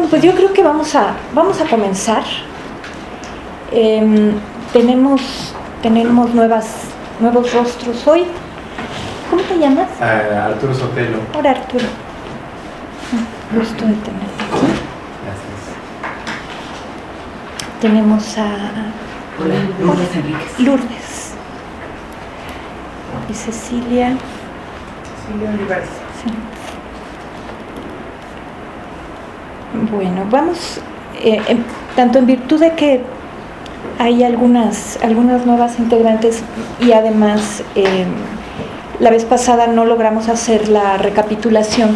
pues yo creo que vamos a comenzar. Tenemos nuevos rostros hoy. ¿Cómo te llamas? Arturo Sotelo. Hola, Arturo. Gusto de tenerte aquí. Gracias. Tenemos a Lourdes Enríquez. Lourdes. Y Cecilia. Cecilia Olivares. Sí. Bueno, vamos, tanto en virtud de que hay algunas nuevas integrantes y además la vez pasada no logramos hacer la recapitulación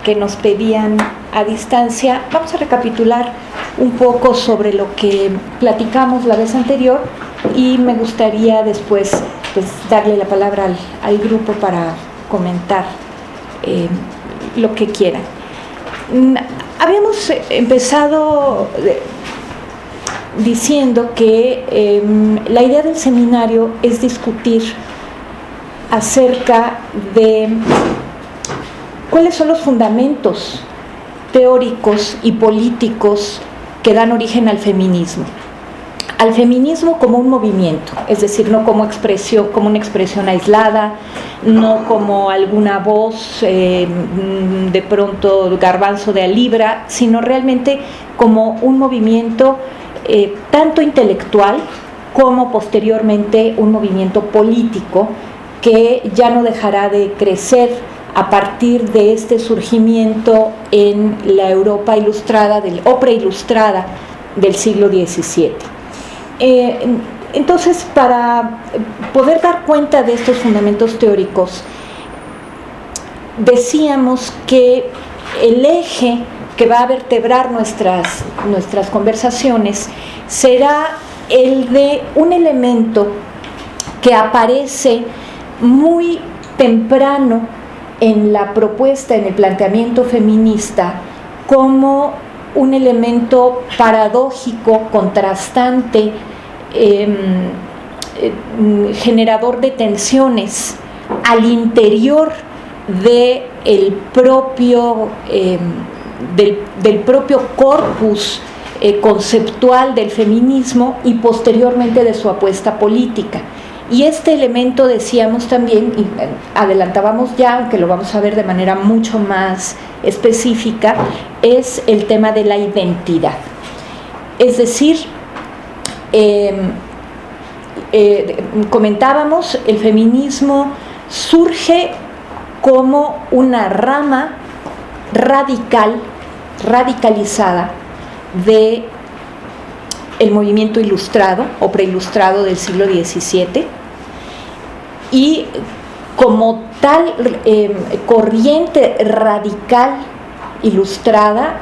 que nos pedían a distancia, vamos a recapitular un poco sobre lo que platicamos la vez anterior y me gustaría después pues darle la palabra al grupo para comentar lo que quieran. Habíamos empezado diciendo que la idea del seminario es discutir acerca de cuáles son los fundamentos teóricos y políticos que dan origen al feminismo. Al feminismo como un movimiento, es decir, no como una expresión aislada, no como alguna voz de pronto garbanzo de a libra, sino realmente como un movimiento tanto intelectual como posteriormente un movimiento político que ya no dejará de crecer a partir de este surgimiento en la Europa ilustrada o preilustrada del siglo XVII. Entonces, para poder dar cuenta de estos fundamentos teóricos, decíamos que el eje que va a vertebrar nuestras conversaciones será el de un elemento que aparece muy temprano en la propuesta, en el planteamiento feminista, como un elemento paradójico, contrastante, generador de tensiones al interior del propio corpus conceptual del feminismo y posteriormente de su apuesta política. Y este elemento, decíamos también, y adelantábamos ya, aunque lo vamos a ver de manera mucho más específica, es el tema de la identidad. Es decir, comentábamos, el feminismo surge como una rama radicalizada de el movimiento ilustrado o preilustrado del siglo XVII, y como tal corriente radical ilustrada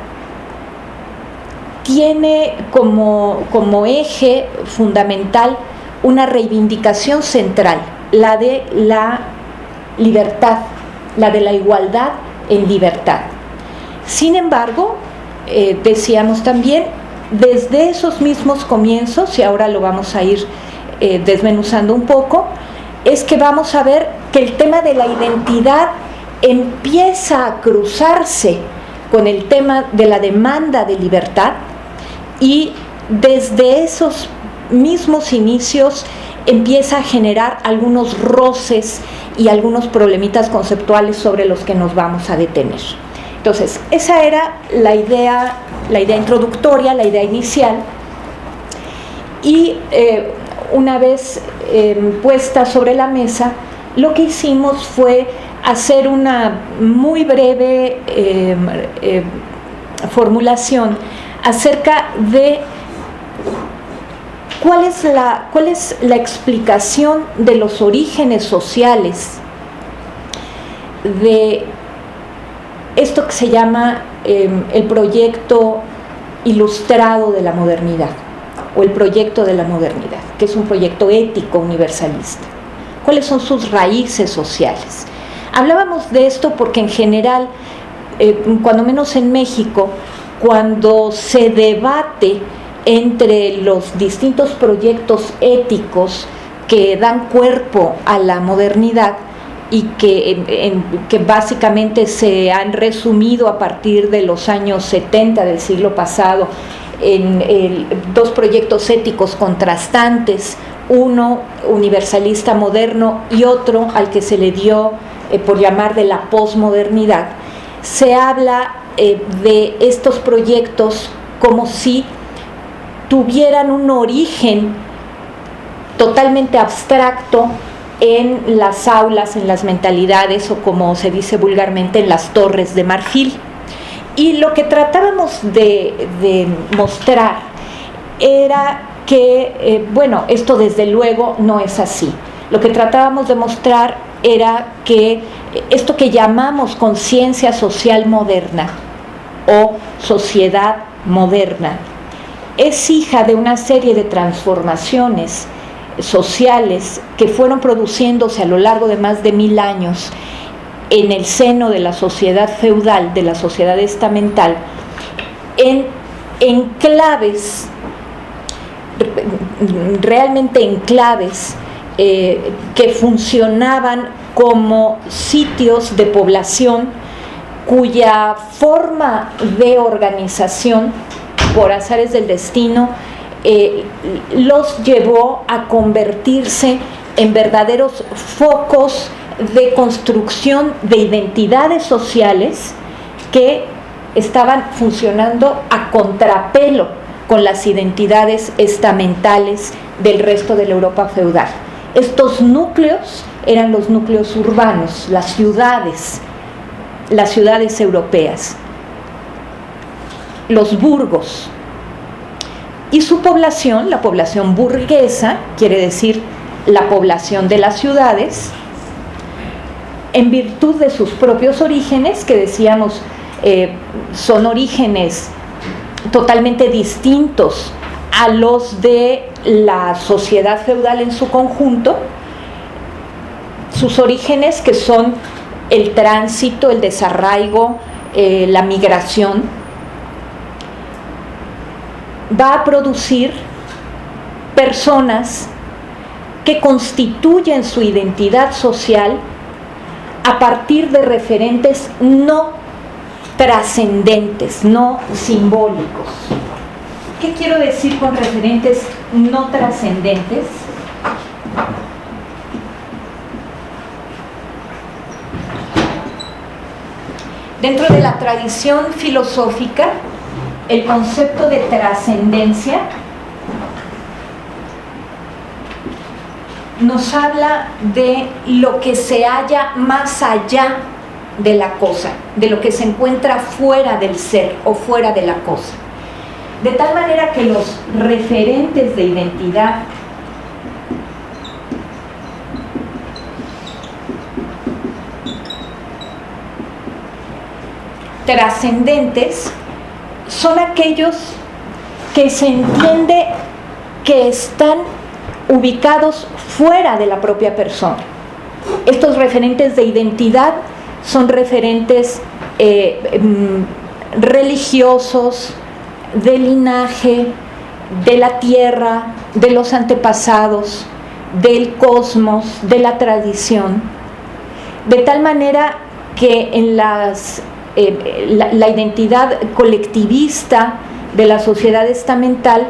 tiene como eje fundamental una reivindicación central, la de la libertad, la de la igualdad en libertad. Sin embargo, decíamos también, desde esos mismos comienzos, y ahora lo vamos a ir desmenuzando un poco, es que vamos a ver que el tema de la identidad empieza a cruzarse con el tema de la demanda de libertad, y desde esos mismos inicios empieza a generar algunos roces y algunos problemitas conceptuales sobre los que nos vamos a detener. Entonces, esa era la idea introductoria, la idea inicial, y una vez puesta sobre la mesa, lo que hicimos fue hacer una muy breve formulación acerca de cuál es la explicación de los orígenes sociales de esto que se llama el proyecto ilustrado de la modernidad, o el proyecto de la modernidad, que es un proyecto ético universalista. ¿Cuáles son sus raíces sociales? Hablábamos de esto porque en general, cuando menos en México, cuando se debate entre los distintos proyectos éticos que dan cuerpo a la modernidad, y que básicamente se han resumido a partir de los años 70 del siglo pasado en dos proyectos éticos contrastantes, uno universalista moderno y otro al que se le dio por llamar de la posmodernidad. Se habla de estos proyectos como si tuvieran un origen totalmente abstracto en las aulas, en las mentalidades, o como se dice vulgarmente, en las torres de marfil. Y lo que tratábamos de mostrar era que, bueno, esto desde luego no es así. Lo que tratábamos de mostrar era que esto que llamamos conciencia social moderna o sociedad moderna es hija de una serie de transformaciones sociales que fueron produciéndose a lo largo de más de 1000 años en el seno de la sociedad feudal, de la sociedad estamental, en enclaves, realmente enclaves que funcionaban como sitios de población cuya forma de organización, por azares del destino, los llevó a convertirse en verdaderos focos de construcción de identidades sociales que estaban funcionando a contrapelo con las identidades estamentales del resto de la Europa feudal. Estos núcleos eran los núcleos urbanos, las ciudades europeas, los burgos. Y su población, la población burguesa, quiere decir la población de las ciudades, en virtud de sus propios orígenes, que decíamos son orígenes totalmente distintos a los de la sociedad feudal en su conjunto, sus orígenes que son el tránsito, el desarraigo, la migración, va a producir personas que constituyen su identidad social a partir de referentes no trascendentes, no simbólicos. ¿Qué quiero decir con referentes no trascendentes? Dentro de la tradición filosófica, el concepto de trascendencia nos habla de lo que se halla más allá de la cosa, de lo que se encuentra fuera del ser o fuera de la cosa. De tal manera que los referentes de identidad trascendentes son aquellos que se entiende que están ubicados fuera de la propia persona. Estos referentes de identidad son referentes religiosos, de linaje, de la tierra, de los antepasados, del cosmos, de la tradición, de tal manera que en la identidad colectivista de la sociedad estamental,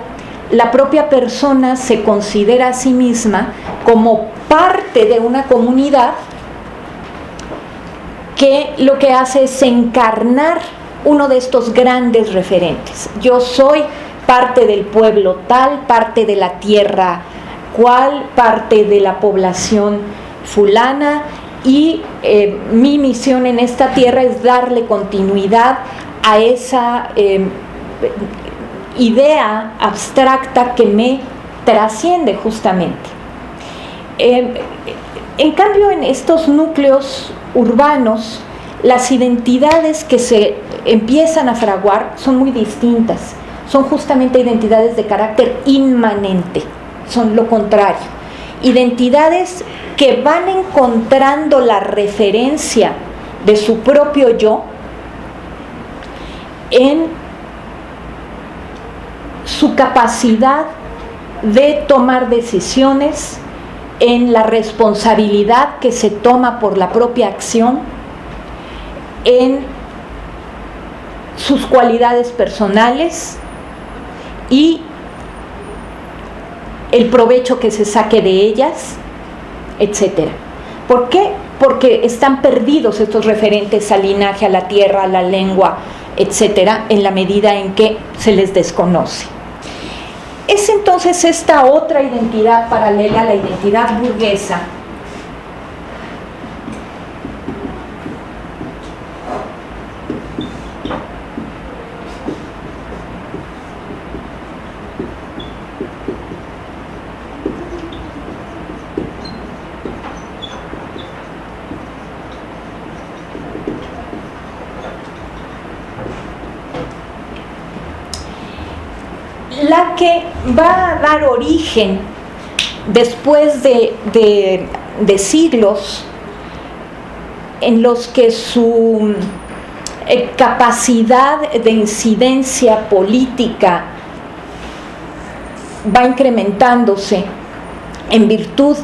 la propia persona se considera a sí misma como parte de una comunidad que lo que hace es encarnar uno de estos grandes referentes. Yo soy parte del pueblo tal, parte de la tierra cual, parte de la población fulana, y mi misión en esta tierra es darle continuidad a esa idea abstracta que me trasciende justamente. En cambio, en estos núcleos urbanos, las identidades que se empiezan a fraguar son muy distintas, son justamente identidades de carácter inmanente, son lo contrario, identidades que van encontrando la referencia de su propio yo en su capacidad de tomar decisiones, en la responsabilidad que se toma por la propia acción, en sus cualidades personales y el provecho que se saque de ellas, etcétera. ¿Por qué? Porque están perdidos estos referentes al linaje, a la tierra, a la lengua, etcétera, en la medida en que se les desconoce. Es entonces esta otra identidad paralela a la identidad burguesa la que va a dar origen, después de siglos en los que su capacidad de incidencia política va incrementándose en virtud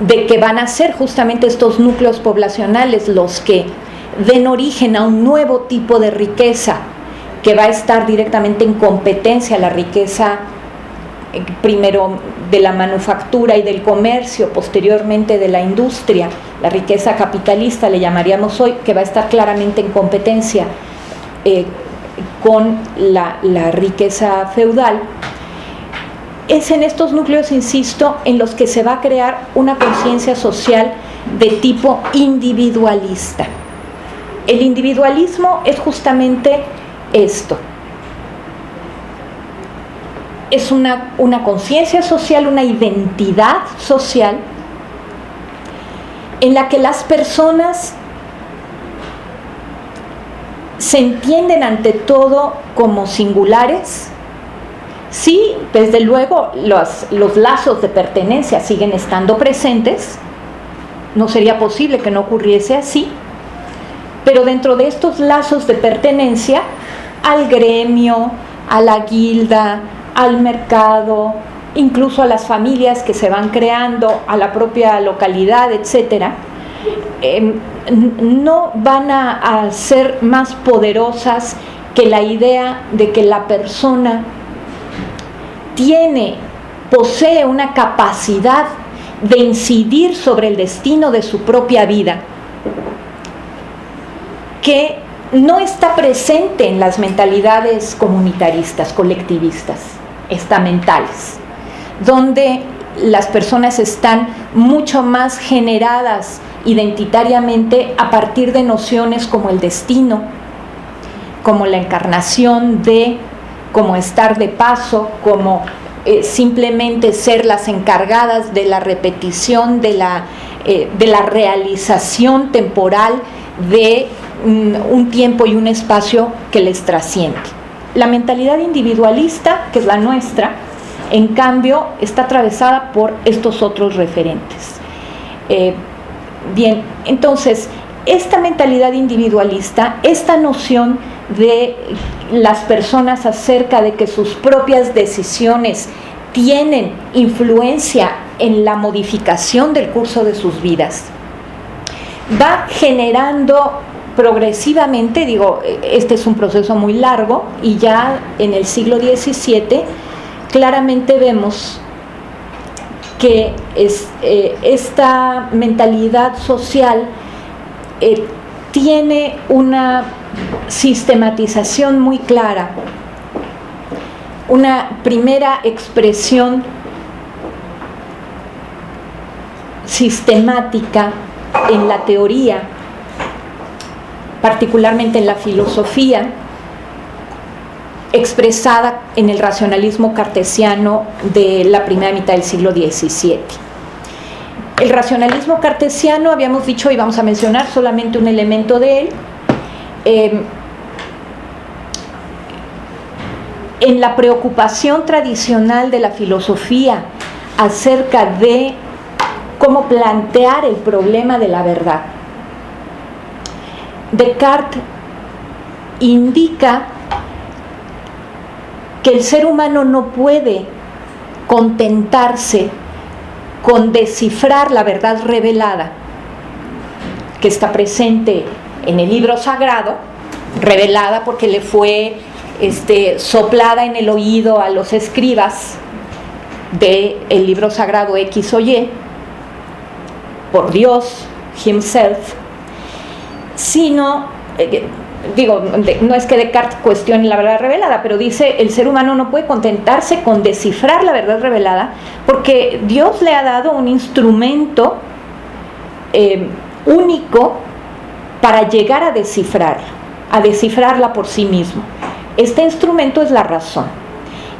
de que van a ser justamente estos núcleos poblacionales los que den origen a un nuevo tipo de riqueza que va a estar directamente en competencia a la riqueza, primero de la manufactura y del comercio, posteriormente de la industria, la riqueza capitalista le llamaríamos hoy, que va a estar claramente en competencia con la riqueza feudal. Es en estos núcleos, insisto, en los que se va a crear una conciencia social de tipo individualista. El individualismo es justamente esto. Es una conciencia social, una identidad social en la que las personas se entienden ante todo como singulares. Sí, desde luego los lazos de pertenencia siguen estando presentes, no sería posible que no ocurriese así, pero dentro de estos lazos de pertenencia al gremio, a la guilda, al mercado, incluso a las familias que se van creando, a la propia localidad, etcétera, no van a ser más poderosas que la idea de que la persona posee una capacidad de incidir sobre el destino de su propia vida, que no está presente en las mentalidades comunitaristas, colectivistas, estamentales, donde las personas están mucho más generadas identitariamente a partir de nociones como el destino, como la encarnación de, como estar de paso, como simplemente ser las encargadas de la repetición, de la realización temporal de un tiempo y un espacio que les trasciende. La mentalidad individualista, que es la nuestra, en cambio, está atravesada por estos otros referentes. Bien, entonces, esta mentalidad individualista, esta noción de las personas acerca de que sus propias decisiones tienen influencia en la modificación del curso de sus vidas, va generando progresivamente, este es un proceso muy largo, y ya en el siglo XVII claramente vemos que esta mentalidad social tiene una sistematización muy clara, una primera expresión sistemática en la teoría, particularmente en la filosofía, expresada en el racionalismo cartesiano de la primera mitad del siglo XVII. El racionalismo cartesiano, habíamos dicho, y vamos a mencionar solamente un elemento de él, en la preocupación tradicional de la filosofía acerca de cómo plantear el problema de la verdad. Descartes indica que el ser humano no puede contentarse con descifrar la verdad revelada que está presente en el libro sagrado, revelada porque le fue soplada en el oído a los escribas del libro sagrado X o Y, por Dios himself, sino, no es que Descartes cuestione la verdad revelada, pero dice, el ser humano no puede contentarse con descifrar la verdad revelada, porque Dios le ha dado un instrumento único para llegar a descifrarla por sí mismo. Este instrumento es la razón.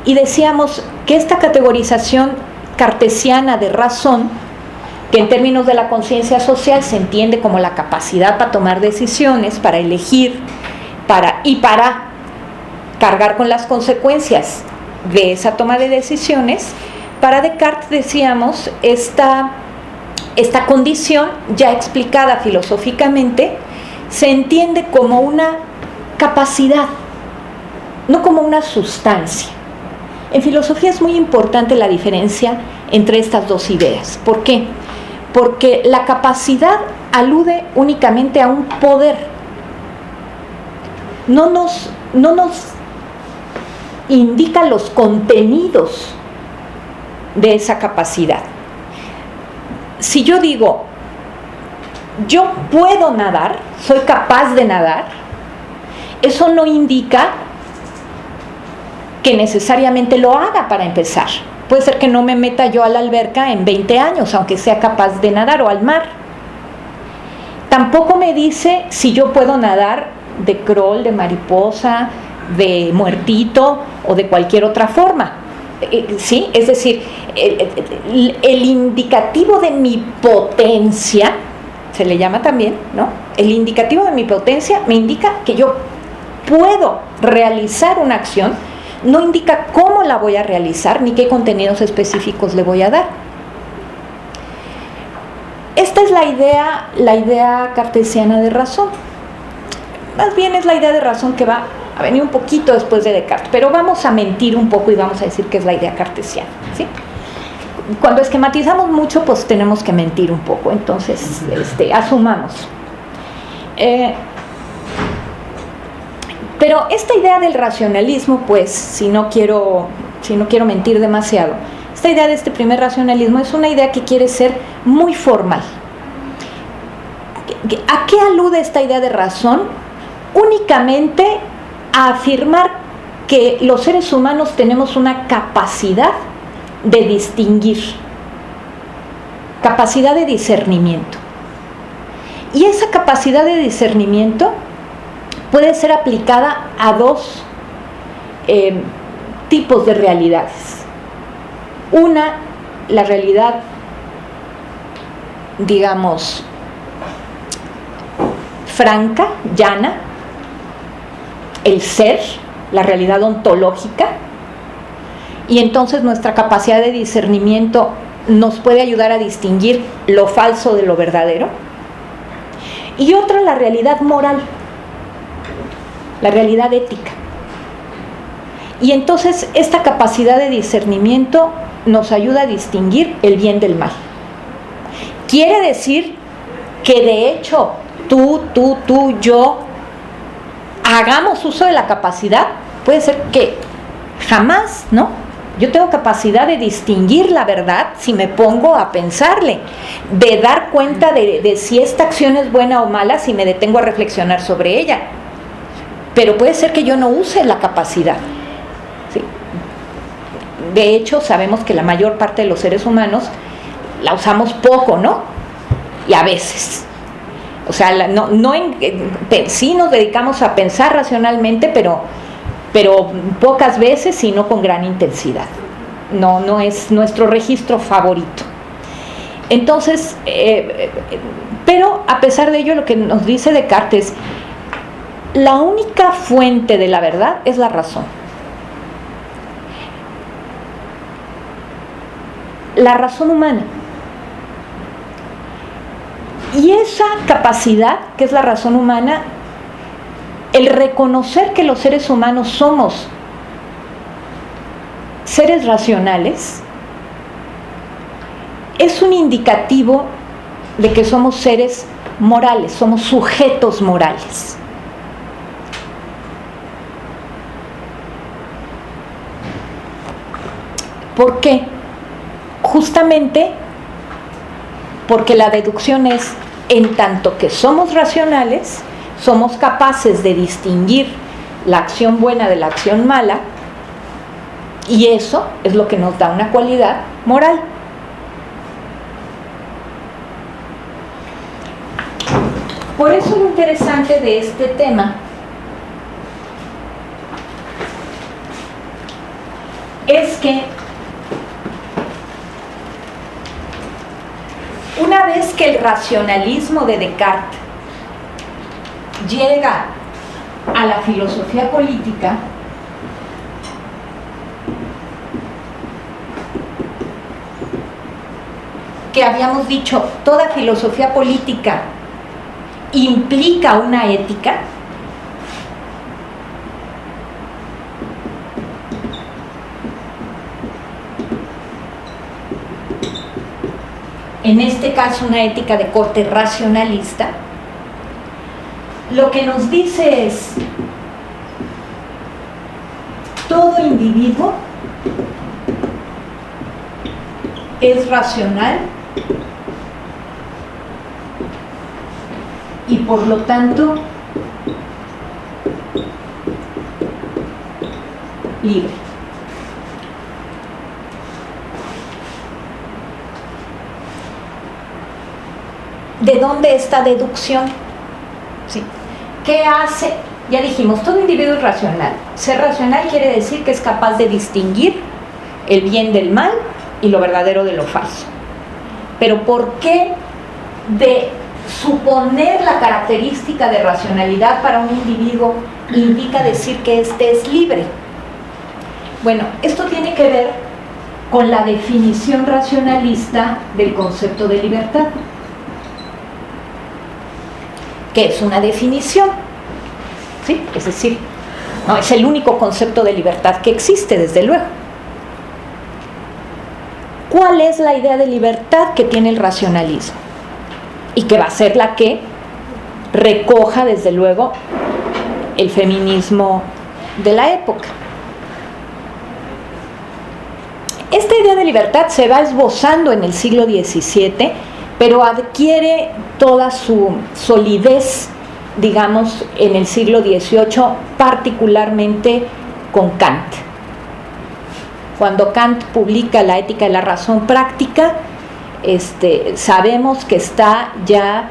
Y decíamos que esta categorización cartesiana de razón, que en términos de la conciencia social se entiende como la capacidad para tomar decisiones, para elegir, para cargar con las consecuencias de esa toma de decisiones, para Descartes, decíamos, esta condición ya explicada filosóficamente se entiende como una capacidad, no como una sustancia. En filosofía es muy importante la diferencia entre estas dos ideas. ¿Por qué? Porque la capacidad alude únicamente a un poder. No nos indica los contenidos de esa capacidad. Si yo digo, yo puedo nadar, soy capaz de nadar, eso no indica que necesariamente lo haga para empezar. Puede ser que no me meta yo a la alberca en 20 años, aunque sea capaz de nadar, o al mar. Tampoco me dice si yo puedo nadar de crawl, de mariposa, de muertito o de cualquier otra forma. ¿Sí? Es decir, el indicativo de mi potencia, se le llama también, ¿no? El indicativo de mi potencia me indica que yo puedo realizar una acción, no indica cómo la voy a realizar ni qué contenidos específicos le voy a dar. Esta es la idea cartesiana de razón. Más bien es la idea de razón que va a venir un poquito después de Descartes, pero vamos a mentir un poco y vamos a decir que es la idea cartesiana, ¿sí? Cuando esquematizamos mucho, pues tenemos que mentir un poco, entonces asumamos. Pero esta idea del racionalismo, pues, si no quiero mentir demasiado, esta idea de este primer racionalismo es una idea que quiere ser muy formal. ¿A qué alude esta idea de razón? Únicamente a afirmar que los seres humanos tenemos una capacidad de distinguir, capacidad de discernimiento. Y esa capacidad de discernimiento puede ser aplicada a dos tipos de realidades. Una, la realidad, digamos, franca, llana, el ser, la realidad ontológica, y entonces nuestra capacidad de discernimiento nos puede ayudar a distinguir lo falso de lo verdadero. Y otra, la realidad moral, la realidad ética. Y entonces esta capacidad de discernimiento nos ayuda a distinguir el bien del mal. Quiere decir que de hecho tú, yo, hagamos uso de la capacidad. Puede ser que jamás, ¿no? Yo tengo capacidad de distinguir la verdad si me pongo a pensarle, de dar cuenta de si esta acción es buena o mala si me detengo a reflexionar sobre ella. Pero puede ser que yo no use la capacidad, ¿sí? De hecho, sabemos que la mayor parte de los seres humanos la usamos poco, ¿no? Y a veces. O sea, sí nos dedicamos a pensar racionalmente, pero pocas veces y no con gran intensidad. No es nuestro registro favorito. Entonces, pero a pesar de ello, lo que nos dice Descartes es: la única fuente de la verdad es la razón. La razón humana. Y esa capacidad, que es la razón humana, el reconocer que los seres humanos somos seres racionales, es un indicativo de que somos seres morales, somos sujetos morales. ¿Por qué? Justamente porque la deducción es, en tanto que somos racionales, somos capaces de distinguir la acción buena de la acción mala, y eso es lo que nos da una cualidad moral. Por eso lo interesante de este tema es que una vez que el racionalismo de Descartes llega a la filosofía política, que habíamos dicho, toda filosofía política implica una ética, en este caso una ética de corte racionalista, lo que nos dice es, todo individuo es racional y por lo tanto libre. ¿De dónde esta deducción? ¿Sí? ¿Qué hace? Ya dijimos, todo individuo es racional. Ser racional quiere decir que es capaz de distinguir el bien del mal y lo verdadero de lo falso. Pero ¿por qué de suponer la característica de racionalidad para un individuo indica decir que éste es libre? Bueno, esto tiene que ver con la definición racionalista del concepto de libertad, que es una definición, ¿sí? Es decir, no es el único concepto de libertad que existe, desde luego. ¿Cuál es la idea de libertad que tiene el racionalismo? Y que va a ser la que recoja, desde luego, el feminismo de la época. Esta idea de libertad se va esbozando en el siglo XVII, pero adquiere toda su solidez, digamos, en el siglo XVIII, particularmente con Kant. Cuando Kant publica La ética de la razón práctica, sabemos que está ya,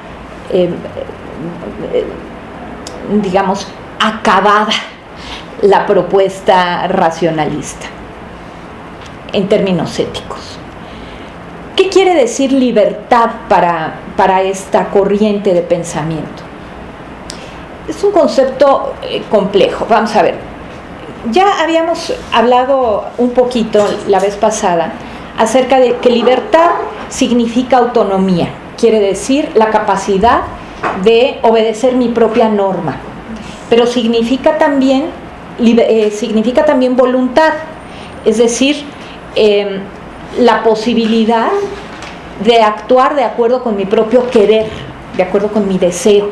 digamos, acabada la propuesta racionalista en términos éticos. ¿Qué quiere decir libertad para esta corriente de pensamiento? Es un concepto complejo. Vamos a ver. Ya habíamos hablado un poquito la vez pasada acerca de que libertad significa autonomía. Quiere decir la capacidad de obedecer mi propia norma. Pero significa también voluntad. Es decir, la posibilidad de actuar de acuerdo con mi propio querer, de acuerdo con mi deseo.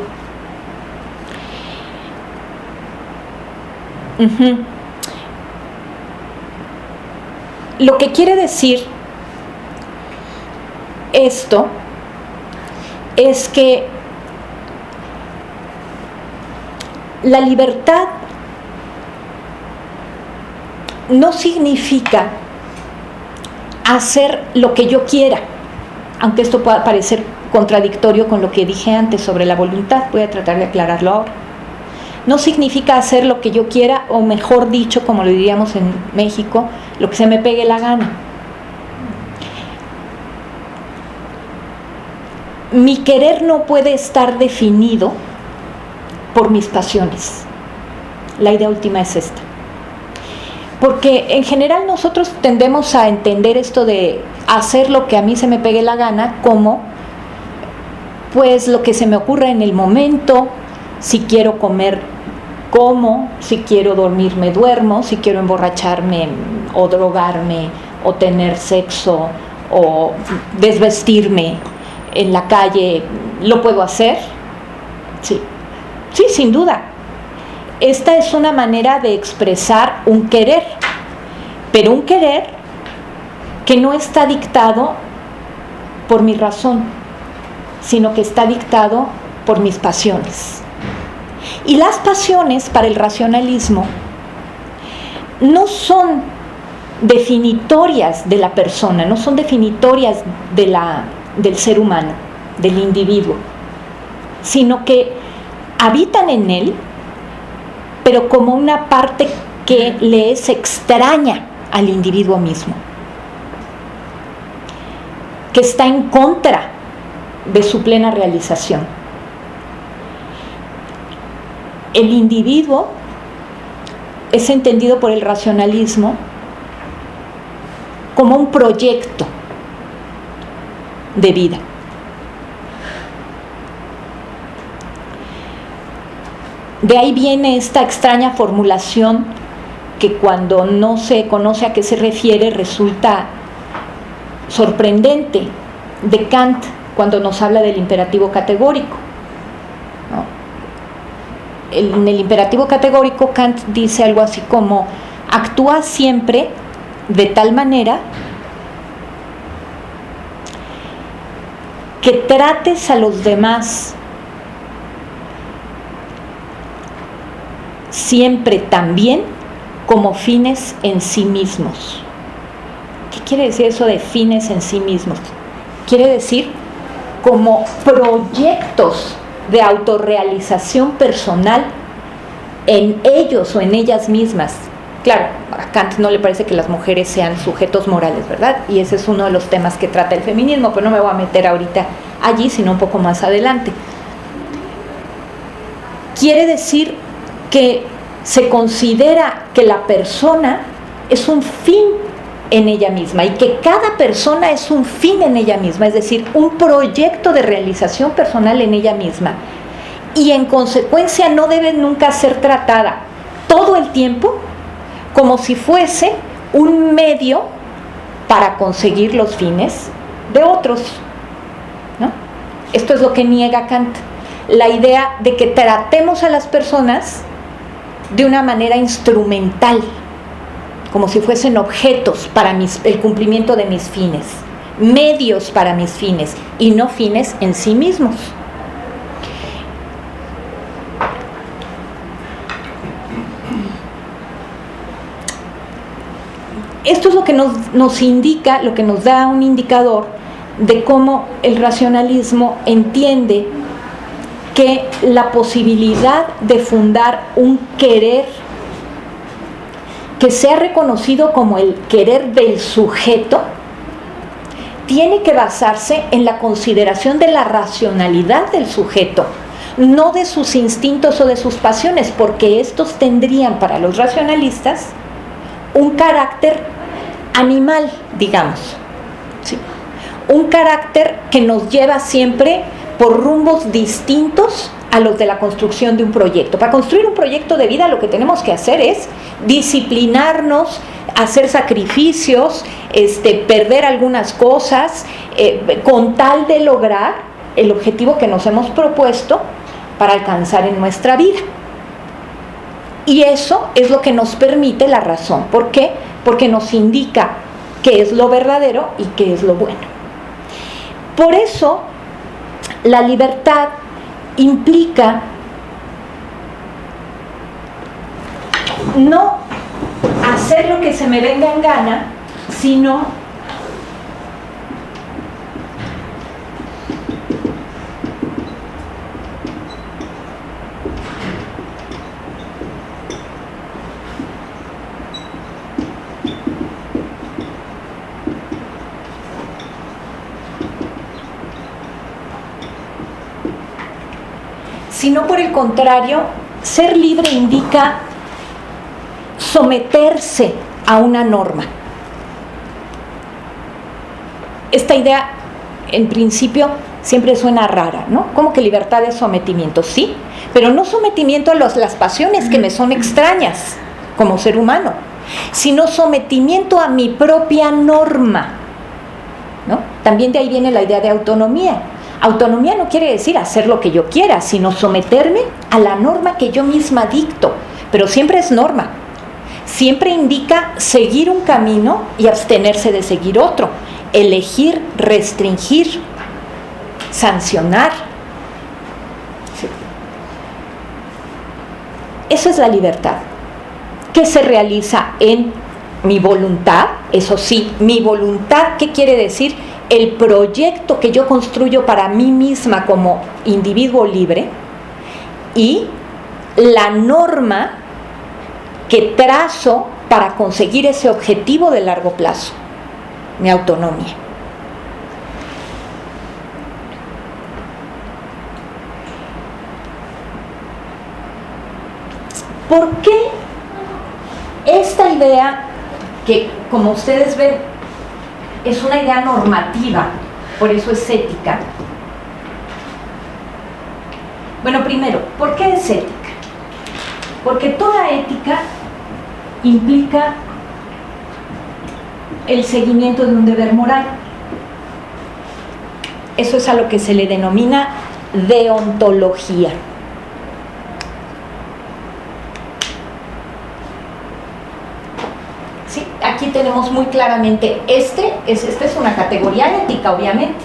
Lo que quiere decir esto es que la libertad no significa hacer lo que yo quiera, aunque esto pueda parecer contradictorio con lo que dije antes sobre la voluntad. Voy a tratar de aclararlo ahora. No significa hacer lo que yo quiera, o mejor dicho, como lo diríamos en México, lo que se me pegue la gana. Mi querer no puede estar definido por mis pasiones. La idea última es esta. Porque en general nosotros tendemos a entender esto de hacer lo que a mí se me pegue la gana como, pues, lo que se me ocurra en el momento. Si quiero comer, como; si quiero dormir, me duermo; si quiero emborracharme o drogarme o tener sexo o desvestirme en la calle, ¿lo puedo hacer? Sí, sí, sin duda. Esta es una manera de expresar un querer, pero un querer que no está dictado por mi razón, sino que está dictado por mis pasiones. Y las pasiones para el racionalismo no son definitorias de la persona, no son definitorias del ser humano, del individuo, sino que habitan en él, pero como una parte que le es extraña al individuo mismo, que está en contra de su plena realización. El individuo es entendido por el racionalismo como un proyecto de vida. De ahí viene esta extraña formulación que cuando no se conoce a qué se refiere resulta sorprendente, de Kant, cuando nos habla del imperativo categórico, ¿no? En el imperativo categórico Kant dice algo así como: actúa siempre de tal manera que trates a los demás siempre también como fines en sí mismos. ¿Qué quiere decir eso de fines en sí mismos? Quiere decir como proyectos de autorrealización personal en ellos o en ellas mismas. Claro, a Kant no le parece que las mujeres sean sujetos morales, ¿verdad? Y ese es uno de los temas que trata el feminismo, pero no me voy a meter ahorita allí, sino un poco más adelante. Quiere decir que se considera que la persona es un fin en ella misma y que cada persona es un fin en ella misma, es decir, un proyecto de realización personal en ella misma, y en consecuencia no debe nunca ser tratada todo el tiempo como si fuese un medio para conseguir los fines de otros, ¿no? Esto es lo que niega Kant, la idea de que tratemos a las personas de una manera instrumental, como si fuesen objetos para el cumplimiento de mis fines, medios para mis fines y no fines en sí mismos. Esto es lo que nos indica, lo que nos da un indicador de cómo el racionalismo entiende que la posibilidad de fundar un querer que sea reconocido como el querer del sujeto tiene que basarse en la consideración de la racionalidad del sujeto, no de sus instintos o de sus pasiones, porque estos tendrían para los racionalistas un carácter animal, digamos, ¿sí? Un carácter que nos lleva siempre por rumbos distintos a los de la construcción de un proyecto. Para construir un proyecto de vida lo que tenemos que hacer es disciplinarnos, hacer sacrificios, perder algunas cosas, con tal de lograr el objetivo que nos hemos propuesto para alcanzar en nuestra vida. Y eso es lo que nos permite la razón. ¿Por qué? Porque nos indica qué es lo verdadero y qué es lo bueno. Por eso, la libertad implica no hacer lo que se me venga en gana, sino sino por el contrario, ser libre indica someterse a una norma. Esta idea, en principio, siempre suena rara, ¿no? ¿Cómo que libertad es sometimiento? Sí, pero no sometimiento a las pasiones que me son extrañas como ser humano, sino sometimiento a mi propia norma. ¿no? También de ahí viene la idea de autonomía. Autonomía no quiere decir hacer lo que yo quiera, sino someterme a la norma que yo misma dicto, pero siempre es norma. Siempre indica seguir un camino y abstenerse de seguir otro, elegir, restringir, sancionar. Sí. Eso es la libertad, que se realiza en mi voluntad. Eso sí, mi voluntad, ¿qué quiere decir? El proyecto que yo construyo para mí misma como individuo libre, y la norma que trazo para conseguir ese objetivo de largo plazo, mi autonomía. ¿Por qué esta idea, que como ustedes ven es una idea normativa, por eso es ética? Bueno, primero, ¿por qué es ética? Porque toda ética implica el seguimiento de un deber moral. Eso es a lo que se le denomina deontología. Sí, aquí tenemos muy claramente, esta es una categoría ética, obviamente.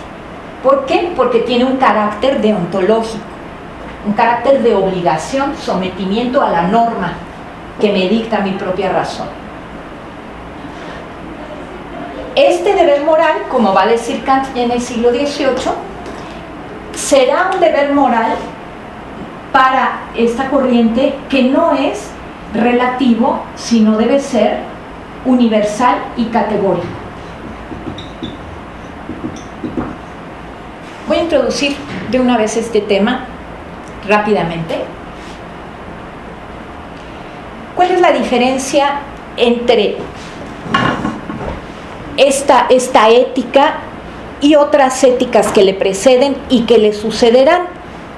¿Por qué? Porque tiene un carácter deontológico, un carácter de obligación, sometimiento a la norma que me dicta mi propia razón. Este deber moral, como va a decir Kant en el siglo XVIII, será un deber moral para esta corriente que no es relativo, sino debe ser universal y categórico. Voy a introducir de una vez este tema rápidamente. ¿Cuál es la diferencia entre esta ética y otras éticas que le preceden y que le sucederán,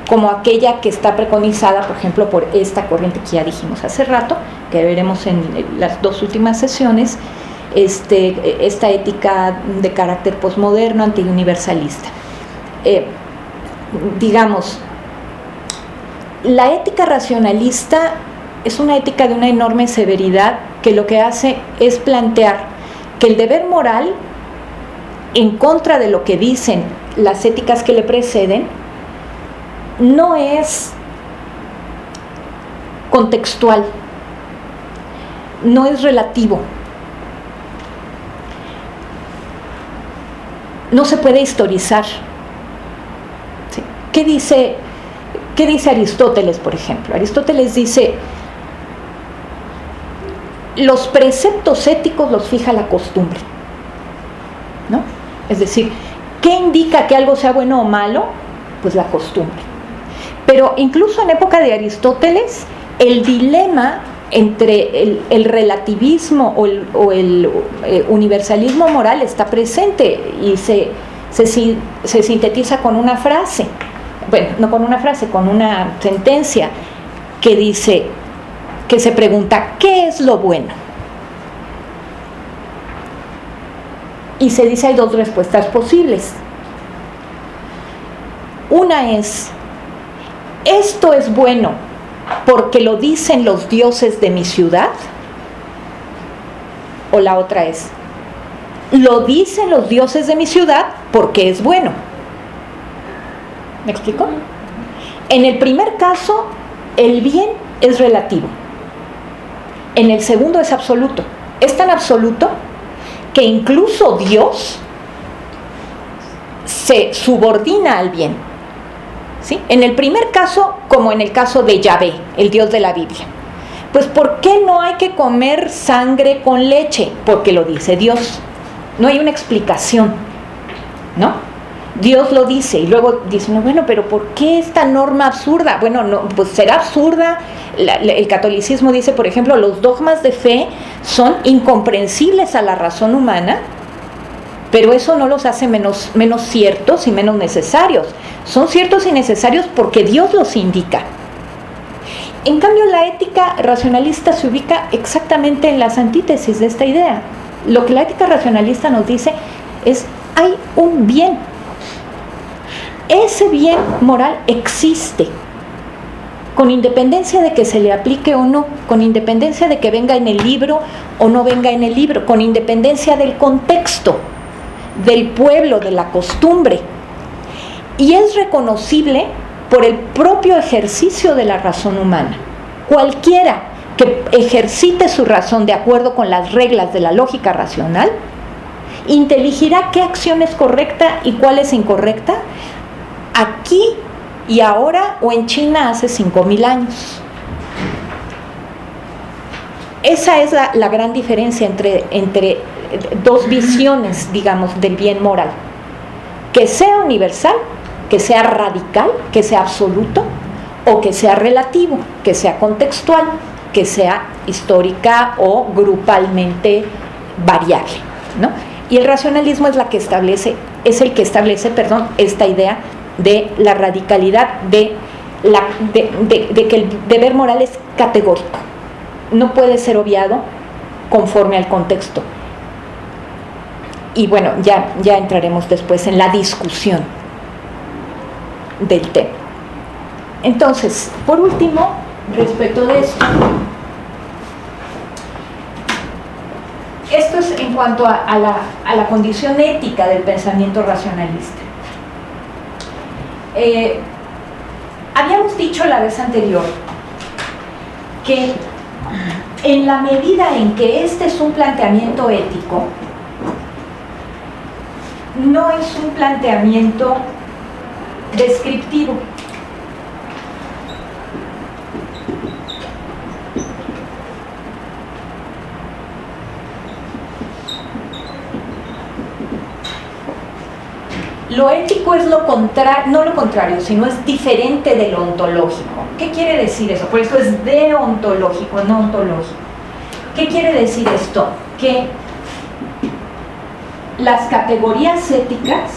como aquella que está preconizada, por ejemplo, por esta corriente que ya dijimos hace rato, que veremos en las dos últimas sesiones, esta ética de carácter posmoderno, antiuniversalista? Digamos, la ética racionalista es una ética de una enorme severidad que lo que hace es plantear que el deber moral, en contra de lo que dicen las éticas que le preceden, no es contextual, no es relativo, no se puede historizar. ¿Sí? ¿Qué dice Aristóteles, por ejemplo? Aristóteles dice: los preceptos éticos los fija la costumbre, ¿no? Es decir, ¿qué indica que algo sea bueno o malo? Pues la costumbre. Pero incluso en época de Aristóteles, el dilema entre el relativismo o el universalismo moral está presente y se sintetiza con una frase, bueno, no con una frase, con una sentencia que dice, que se pregunta, ¿qué es lo bueno? Y se dice, hay dos respuestas posibles. Una es, ¿esto es bueno porque lo dicen los dioses de mi ciudad? O la otra es, lo dicen los dioses de mi ciudad porque es bueno. ¿Me explico? En el primer caso, el bien es relativo. En el segundo es absoluto. Es tan absoluto que incluso Dios se subordina al bien. ¿Sí? En el primer caso, como en el caso de Yahvé, el Dios de la Biblia. Pues ¿por qué no hay que comer sangre con leche? Porque lo dice Dios. No hay una explicación, ¿no? Dios lo dice y luego dice, no, bueno, pero ¿por qué esta norma absurda? Bueno, no, pues será absurda. El catolicismo dice, por ejemplo, los dogmas de fe son incomprensibles a la razón humana, pero eso no los hace menos ciertos y menos necesarios. Son ciertos y necesarios porque Dios los indica. En cambio, la ética racionalista se ubica exactamente en las antítesis de esta idea. Lo que la ética racionalista nos dice es, hay un bien. Ese bien moral existe, con independencia de que se le aplique o no, con independencia de que venga en el libro o no venga en el libro, con independencia del contexto, del pueblo, de la costumbre. Y es reconocible por el propio ejercicio de la razón humana. Cualquiera que ejercite su razón de acuerdo con las reglas de la lógica racional, inteligirá qué acción es correcta y cuál es incorrecta, aquí y ahora o en China hace 5,000 años. Esa es la gran diferencia entre dos visiones, digamos, del bien moral. Que sea universal, que sea radical, que sea absoluto, o que sea relativo, que sea contextual, que sea histórica o grupalmente variable, ¿no? Y el racionalismo es el que establece esta idea de la radicalidad, de que el deber moral es categórico, no puede ser obviado conforme al contexto. Y bueno, ya entraremos después en la discusión del tema. Entonces, por último, respecto de esto es en cuanto a la condición ética del pensamiento racionalista. Habíamos dicho la vez anterior que en la medida en que este es un planteamiento ético, no es un planteamiento descriptivo. Lo ético es lo contrario, no lo contrario, sino es diferente de lo ontológico. ¿Qué quiere decir eso? Por eso es deontológico, no ontológico. ¿Qué quiere decir esto? Que las categorías éticas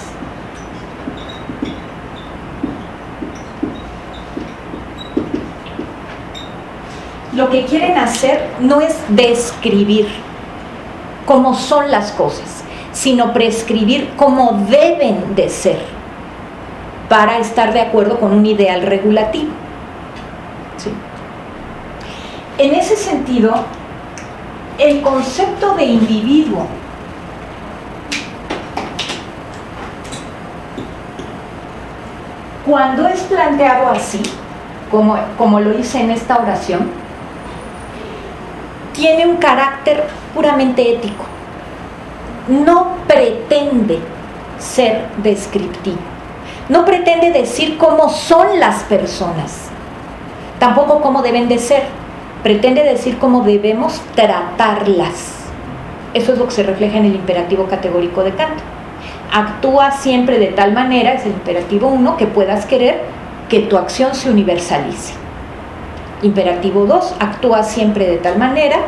lo que quieren hacer no es describir cómo son las cosas, sino prescribir cómo deben de ser para estar de acuerdo con un ideal regulativo. ¿Sí? En ese sentido, el concepto de individuo cuando es planteado así, como lo hice en esta oración, tiene un carácter puramente ético. No pretende ser descriptivo. No pretende decir cómo son las personas. Tampoco cómo deben de ser. Pretende decir cómo debemos tratarlas. Eso es lo que se refleja en el imperativo categórico de Kant. Actúa siempre de tal manera, es el imperativo 1, que puedas querer que tu acción se universalice. Imperativo 2, actúa siempre de tal manera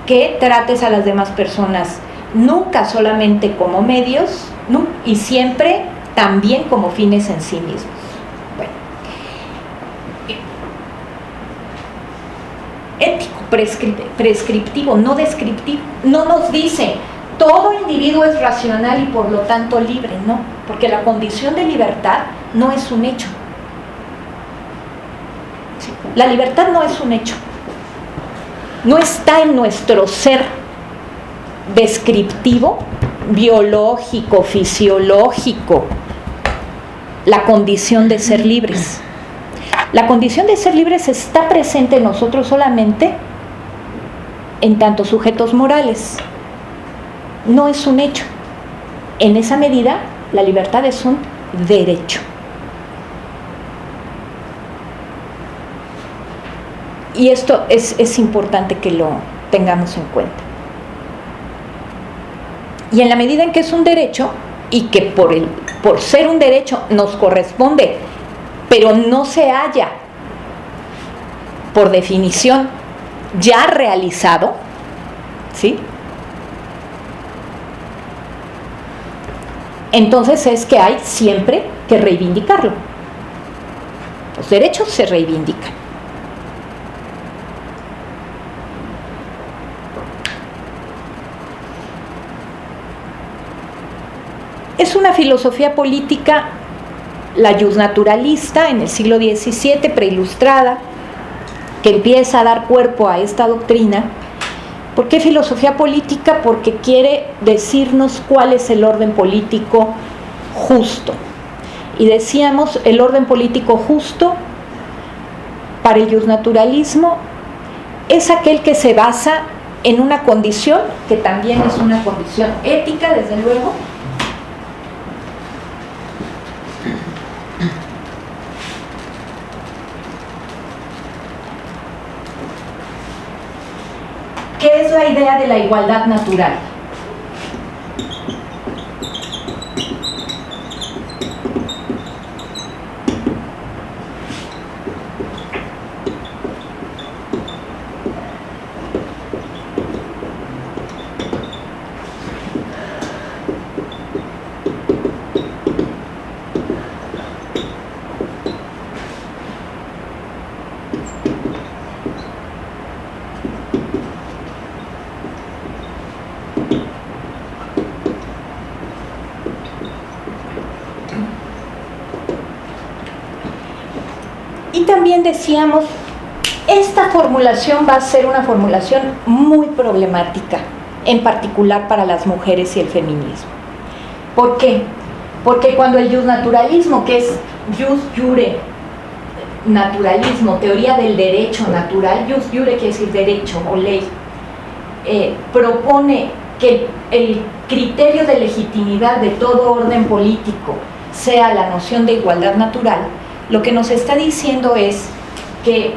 que trates a las demás personas nunca solamente como medios, ¿no? Y siempre también como fines en sí mismos. Bueno. Ético, prescriptivo, no descriptivo. No nos dice todo individuo es racional y por lo tanto libre, no, porque la condición de libertad no es un hecho. ¿Sí? La libertad no es un hecho. No está en nuestro ser descriptivo, biológico, fisiológico, la condición de ser libres. La condición de ser libres está presente en nosotros solamente en tanto sujetos morales. No es un hecho. En esa medida, la libertad es un derecho. Y esto es importante que lo tengamos en cuenta. Y en la medida en que es un derecho, y que por ser un derecho nos corresponde, pero no se halla, por definición, ya realizado, ¿sí? Entonces es que hay siempre que reivindicarlo. Los derechos se reivindican. Es una filosofía política, la justnaturalista, en el siglo XVII, preilustrada, que empieza a dar cuerpo a esta doctrina. ¿Por qué filosofía política? Porque quiere decirnos cuál es el orden político justo. Y decíamos, el orden político justo para el justnaturalismo es aquel que se basa en una condición, que también es una condición ética, desde luego, que es la idea de la igualdad natural. Y también decíamos, esta formulación va a ser una formulación muy problemática, en particular para las mujeres y el feminismo. ¿Por qué? Porque cuando el justnaturalismo, que es jus jure, naturalismo, teoría del derecho natural, jus jure quiere decir derecho o ley, propone que el criterio de legitimidad de todo orden político sea la noción de igualdad natural, lo que nos está diciendo es que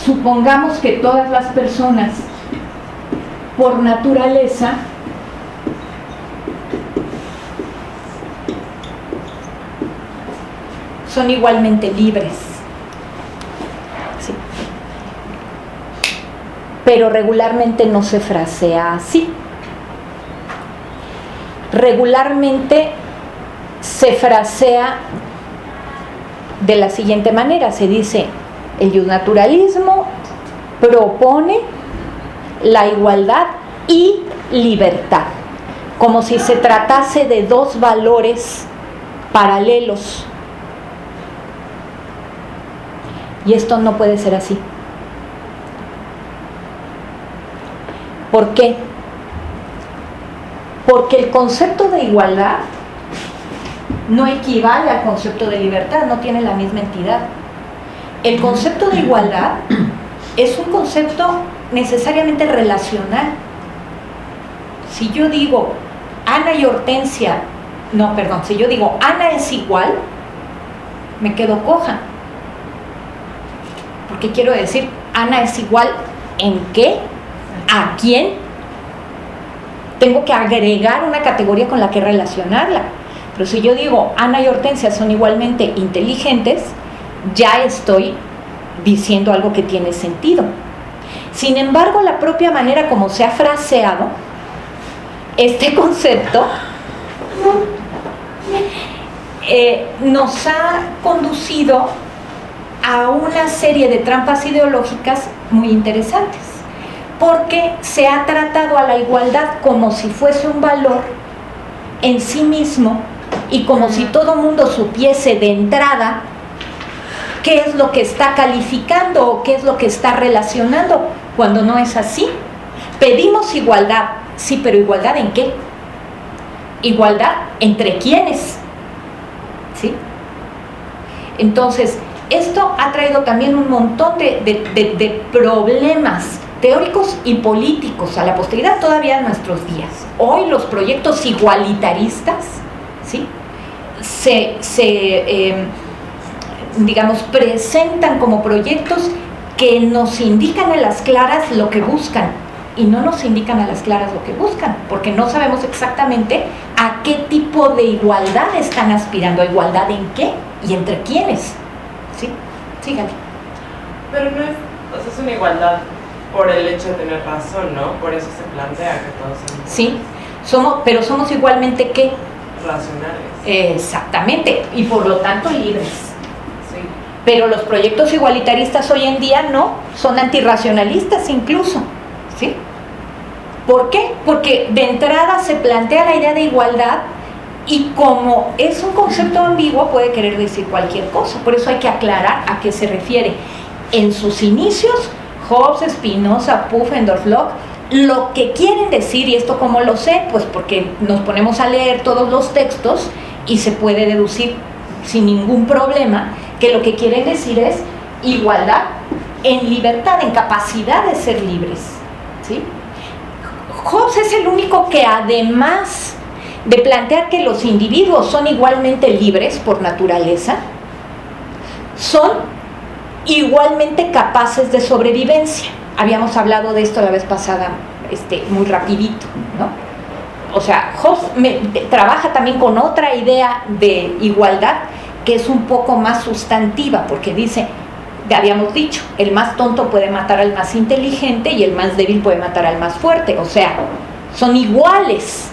supongamos que todas las personas, por naturaleza, son igualmente libres. ¿Sí? Pero regularmente no se frasea así. Regularmente se frasea de la siguiente manera, se dice, el justnaturalismo propone la igualdad y libertad, como si se tratase de dos valores paralelos. Y esto no puede ser así. ¿Por qué? Porque el concepto de igualdad no equivale al concepto de libertad, no tiene la misma entidad. El concepto de igualdad es un concepto necesariamente relacional. Si yo digo Ana y Hortensia, si yo digo Ana es igual, me quedo coja. Porque quiero decir, Ana es igual ¿en qué? ¿A quién? Tengo que agregar una categoría con la que relacionarla. Pero si yo digo Ana y Hortensia son igualmente inteligentes, ya estoy diciendo algo que tiene sentido. Sin embargo, la propia manera como se ha fraseado este concepto nos ha conducido a una serie de trampas ideológicas muy interesantes, porque se ha tratado a la igualdad como si fuese un valor en sí mismo y como si todo mundo supiese de entrada qué es lo que está calificando o qué es lo que está relacionando, cuando no es así. Pedimos igualdad, sí, pero ¿igualdad en qué? ¿Igualdad entre quiénes? ¿Sí? Entonces, esto ha traído también un montón de problemas teóricos y políticos a la posteridad todavía en nuestros días. Hoy los proyectos igualitaristas, ¿sí?, digamos, presentan como proyectos que nos indican a las claras lo que buscan, y no nos indican a las claras lo que buscan, porque no sabemos exactamente a qué tipo de igualdad están aspirando. ¿A igualdad en qué? ¿Y entre quiénes? ¿Sí? Síganme. Pero no es, o sea, es una igualdad por el hecho de tener razón, ¿no? Por eso se plantea que todos somos... Sí, pero somos igualmente ¿qué? Racionales. Exactamente, y por lo tanto libres. Sí. Pero los proyectos igualitaristas hoy en día no, son antirracionalistas incluso, ¿sí? ¿Por qué? Porque de entrada se plantea la idea de igualdad y como es un concepto ambiguo puede querer decir cualquier cosa. Por eso hay que aclarar a qué se refiere. En sus inicios, Hobbes, Spinoza, Pufendorf, Locke, lo que quieren decir, y esto cómo lo sé, pues porque nos ponemos a leer todos los textos y se puede deducir sin ningún problema que lo que quieren decir es igualdad en libertad, en capacidad de ser libres, ¿sí? Hobbes es el único que, además de plantear que los individuos son igualmente libres por naturaleza, son igualmente capaces de sobrevivencia. Habíamos hablado de esto la vez pasada, muy rapidito, ¿no? O sea, Hobbes trabaja también con otra idea de igualdad que es un poco más sustantiva, porque dice, habíamos dicho, el más tonto puede matar al más inteligente y el más débil puede matar al más fuerte, o sea, son iguales.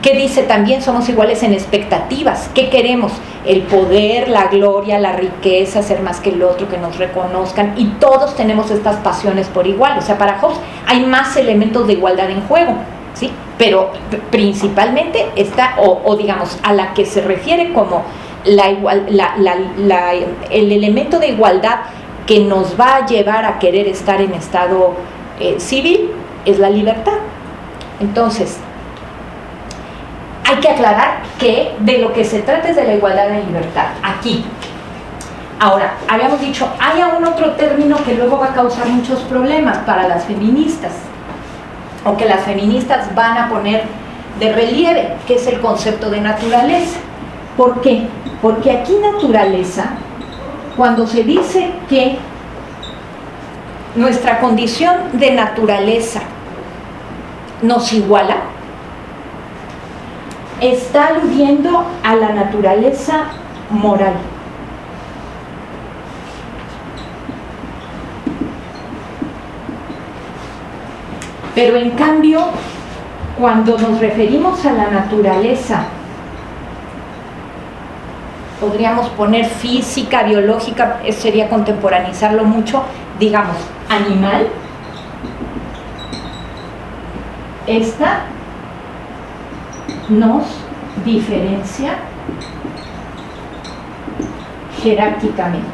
¿Qué dice también? Somos iguales en expectativas. ¿Qué queremos? El poder, la gloria, la riqueza, ser más que el otro, que nos reconozcan, y todos tenemos estas pasiones por igual. O sea, para Hobbes hay más elementos de igualdad en juego, ¿sí? Pero principalmente está, o digamos, a la que se refiere como el elemento de igualdad que nos va a llevar a querer estar en estado civil, es la libertad. Entonces, hay que aclarar que de lo que se trata es de la igualdad en libertad, aquí. Ahora, habíamos dicho, hay aún otro término que luego va a causar muchos problemas para las feministas, o que las feministas van a poner de relieve, que es el concepto de naturaleza. ¿Por qué? Porque aquí naturaleza, cuando se dice que nuestra condición de naturaleza nos iguala, está aludiendo a la naturaleza moral. Pero en cambio, cuando nos referimos a la naturaleza, podríamos poner física, biológica, sería contemporaneizarlo mucho, digamos, animal, esta nos diferencia jerárquicamente.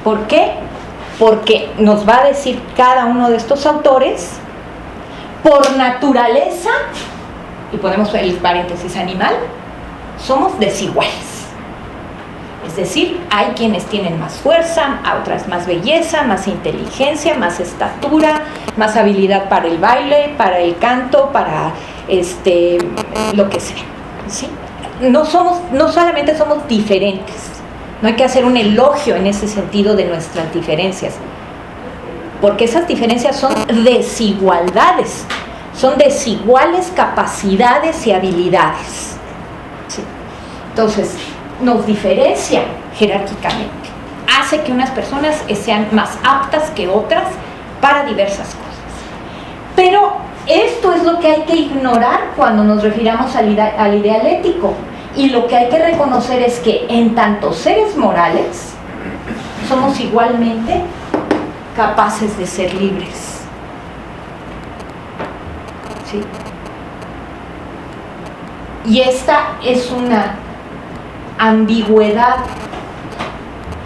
¿Por qué? Porque nos va a decir cada uno de estos autores, por naturaleza, y ponemos el paréntesis animal, somos desiguales. Es decir, hay quienes tienen más fuerza, a otras más belleza, más inteligencia, más estatura, más habilidad para el baile, para el canto, para lo que sea, ¿sí? No solamente somos diferentes, no hay que hacer un elogio en ese sentido de nuestras diferencias, porque esas diferencias son desigualdades, son desiguales capacidades y habilidades, ¿sí? Entonces, nos diferencia jerárquicamente, hace que unas personas sean más aptas que otras para diversas cosas. Pero esto es lo que hay que ignorar cuando nos refiramos al ideal ético, y lo que hay que reconocer es que en tanto seres morales somos igualmente capaces de ser libres, ¿sí? Y esta es una ambigüedad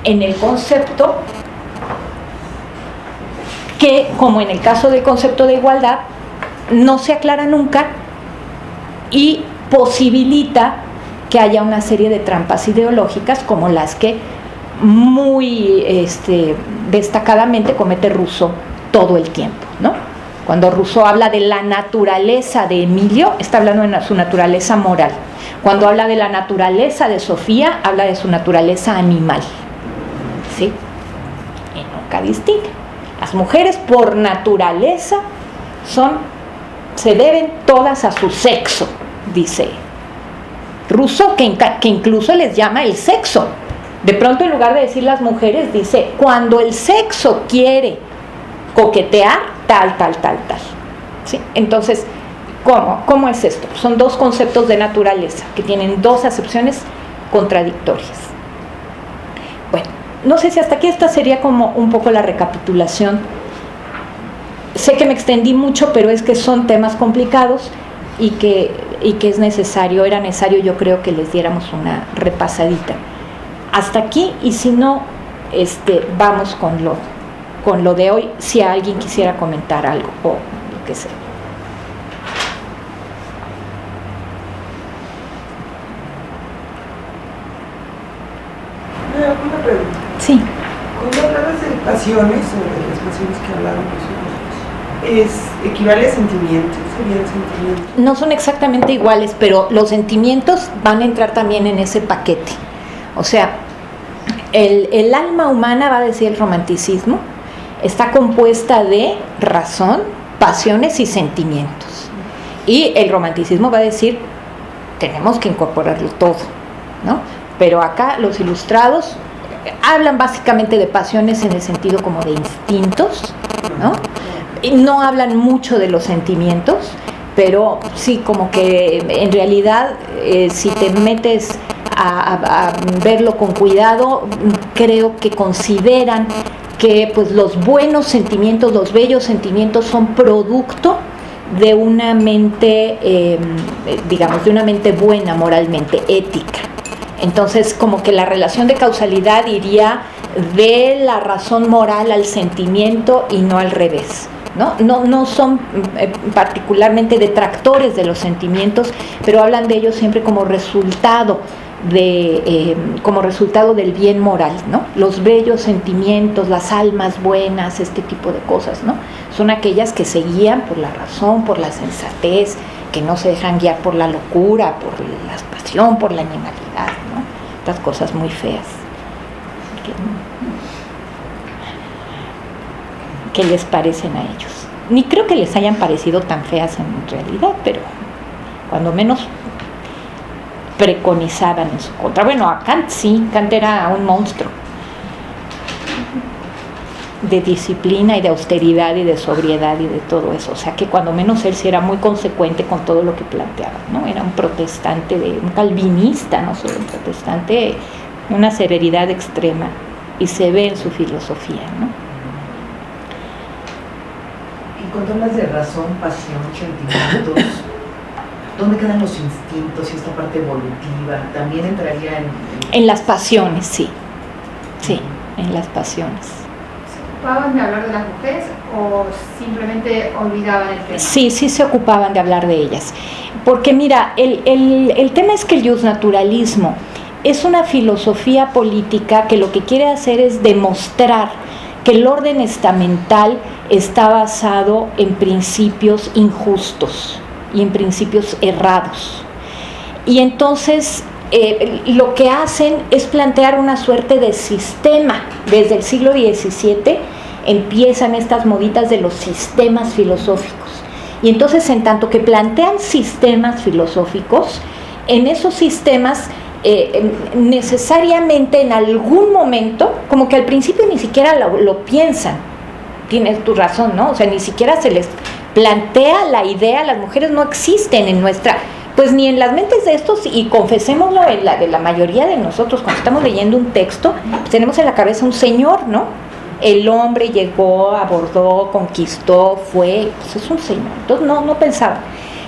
en el concepto que, como en el caso del concepto de igualdad, no se aclara nunca y posibilita que haya una serie de trampas ideológicas como las que muy destacadamente comete Rousseau todo el tiempo, ¿no? Cuando Rousseau habla de la naturaleza de Emilio, está hablando de su naturaleza moral. Cuando habla de la naturaleza de Sofía, habla de su naturaleza animal, ¿sí? Y nunca distingue. Las mujeres por naturaleza se deben todas a su sexo, dice Rousseau, que incluso les llama el sexo. De pronto, en lugar de decir las mujeres, dice, cuando el sexo quiere coquetear, tal. ¿Sí? Entonces, ¿cómo es esto? Son dos conceptos de naturaleza que tienen dos acepciones contradictorias. Bueno, no sé si hasta aquí esta sería como un poco la recapitulación. Sé que me extendí mucho, pero es que son temas complicados y que era necesario, yo creo, que les diéramos una repasadita. Hasta aquí, y si no, vamos con lo de hoy, si alguien quisiera comentar algo o lo que sea. Una pregunta. Sí. Cuando hablabas de pasiones, o de las pasiones que hablaban nosotros, ¿equivale a sentimientos? ¿Serían sentimientos? No son exactamente iguales, pero los sentimientos van a entrar también en ese paquete. O sea, el alma humana, va a decir el romanticismo, está compuesta de razón, pasiones y sentimientos. Y el romanticismo va a decir, tenemos que incorporarlo todo, ¿no? Pero acá los ilustrados hablan básicamente de pasiones en el sentido como de instintos, ¿no? Y no hablan mucho de los sentimientos, pero sí, como que en realidad si te metes a verlo con cuidado, creo que consideran que pues los buenos sentimientos, los bellos sentimientos son producto de una mente, digamos, de una mente buena moralmente, ética. Entonces, como que la relación de causalidad iría de la razón moral al sentimiento y no al revés, ¿no? No son particularmente detractores de los sentimientos, pero hablan de ellos siempre como resultado del bien moral, ¿no? Los bellos sentimientos, las almas buenas, este tipo de cosas, ¿no? Son aquellas que se guían por la razón, por la sensatez, que no se dejan guiar por la locura, por la pasión, por la animalidad, ¿no? Estas cosas muy feas que les parecen a ellos. Ni creo que les hayan parecido tan feas en realidad, pero cuando menos preconizaban en su contra. Bueno, a Kant sí, Kant era un monstruo de disciplina y de austeridad y de sobriedad y de todo eso, o sea que cuando menos él sí era muy consecuente con todo lo que planteaba, ¿no? Era un protestante, un calvinista, no solo un protestante, una severidad extrema, y se ve en su filosofía, ¿no? Y cuando hablas de razón, pasión, sentimientos, ¿dónde quedan los instintos y esta parte evolutiva? ¿También entraría en las pasiones? Sí, en las pasiones. ¿Se ocupaban de hablar de las mujeres o simplemente olvidaban el tema? Sí se ocupaban de hablar de ellas. Porque mira, el tema es que el justnaturalismo es una filosofía política que lo que quiere hacer es demostrar que el orden estamental está basado en principios injustos y en principios errados. Y entonces lo que hacen es plantear una suerte de sistema. Desde el siglo XVII empiezan estas moditas de los sistemas filosóficos. Y entonces, en tanto que plantean sistemas filosóficos, en esos sistemas necesariamente en algún momento, como que al principio ni siquiera lo piensan, tienes tu razón, ¿no? O sea, ni siquiera se les plantea la idea, las mujeres no existen en nuestra, pues ni en las mentes de estos, y confesémoslo, de la mayoría de nosotros, cuando estamos leyendo un texto, pues tenemos en la cabeza un señor, ¿no? El hombre llegó, abordó, conquistó, fue, pues es un señor, entonces no pensaban.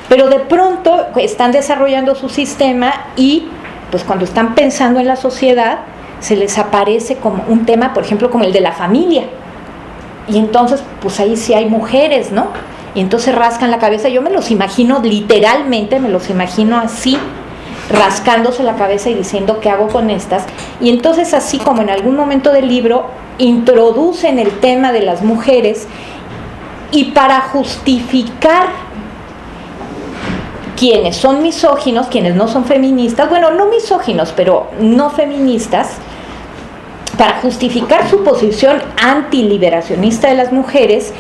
Pero de pronto están desarrollando su sistema y pues cuando están pensando en la sociedad, se les aparece como un tema, por ejemplo, como el de la familia. Y entonces, pues ahí sí hay mujeres, ¿no? Y entonces rascan la cabeza. Yo me los imagino literalmente, me los imagino así, rascándose la cabeza y diciendo ¿qué hago con estas? Y entonces, así como en algún momento del libro introducen el tema de las mujeres, y para justificar quienes son misóginos, quienes no son feministas, bueno, no misóginos, pero no feministas, para justificar su posición antiliberacionista de las mujeres,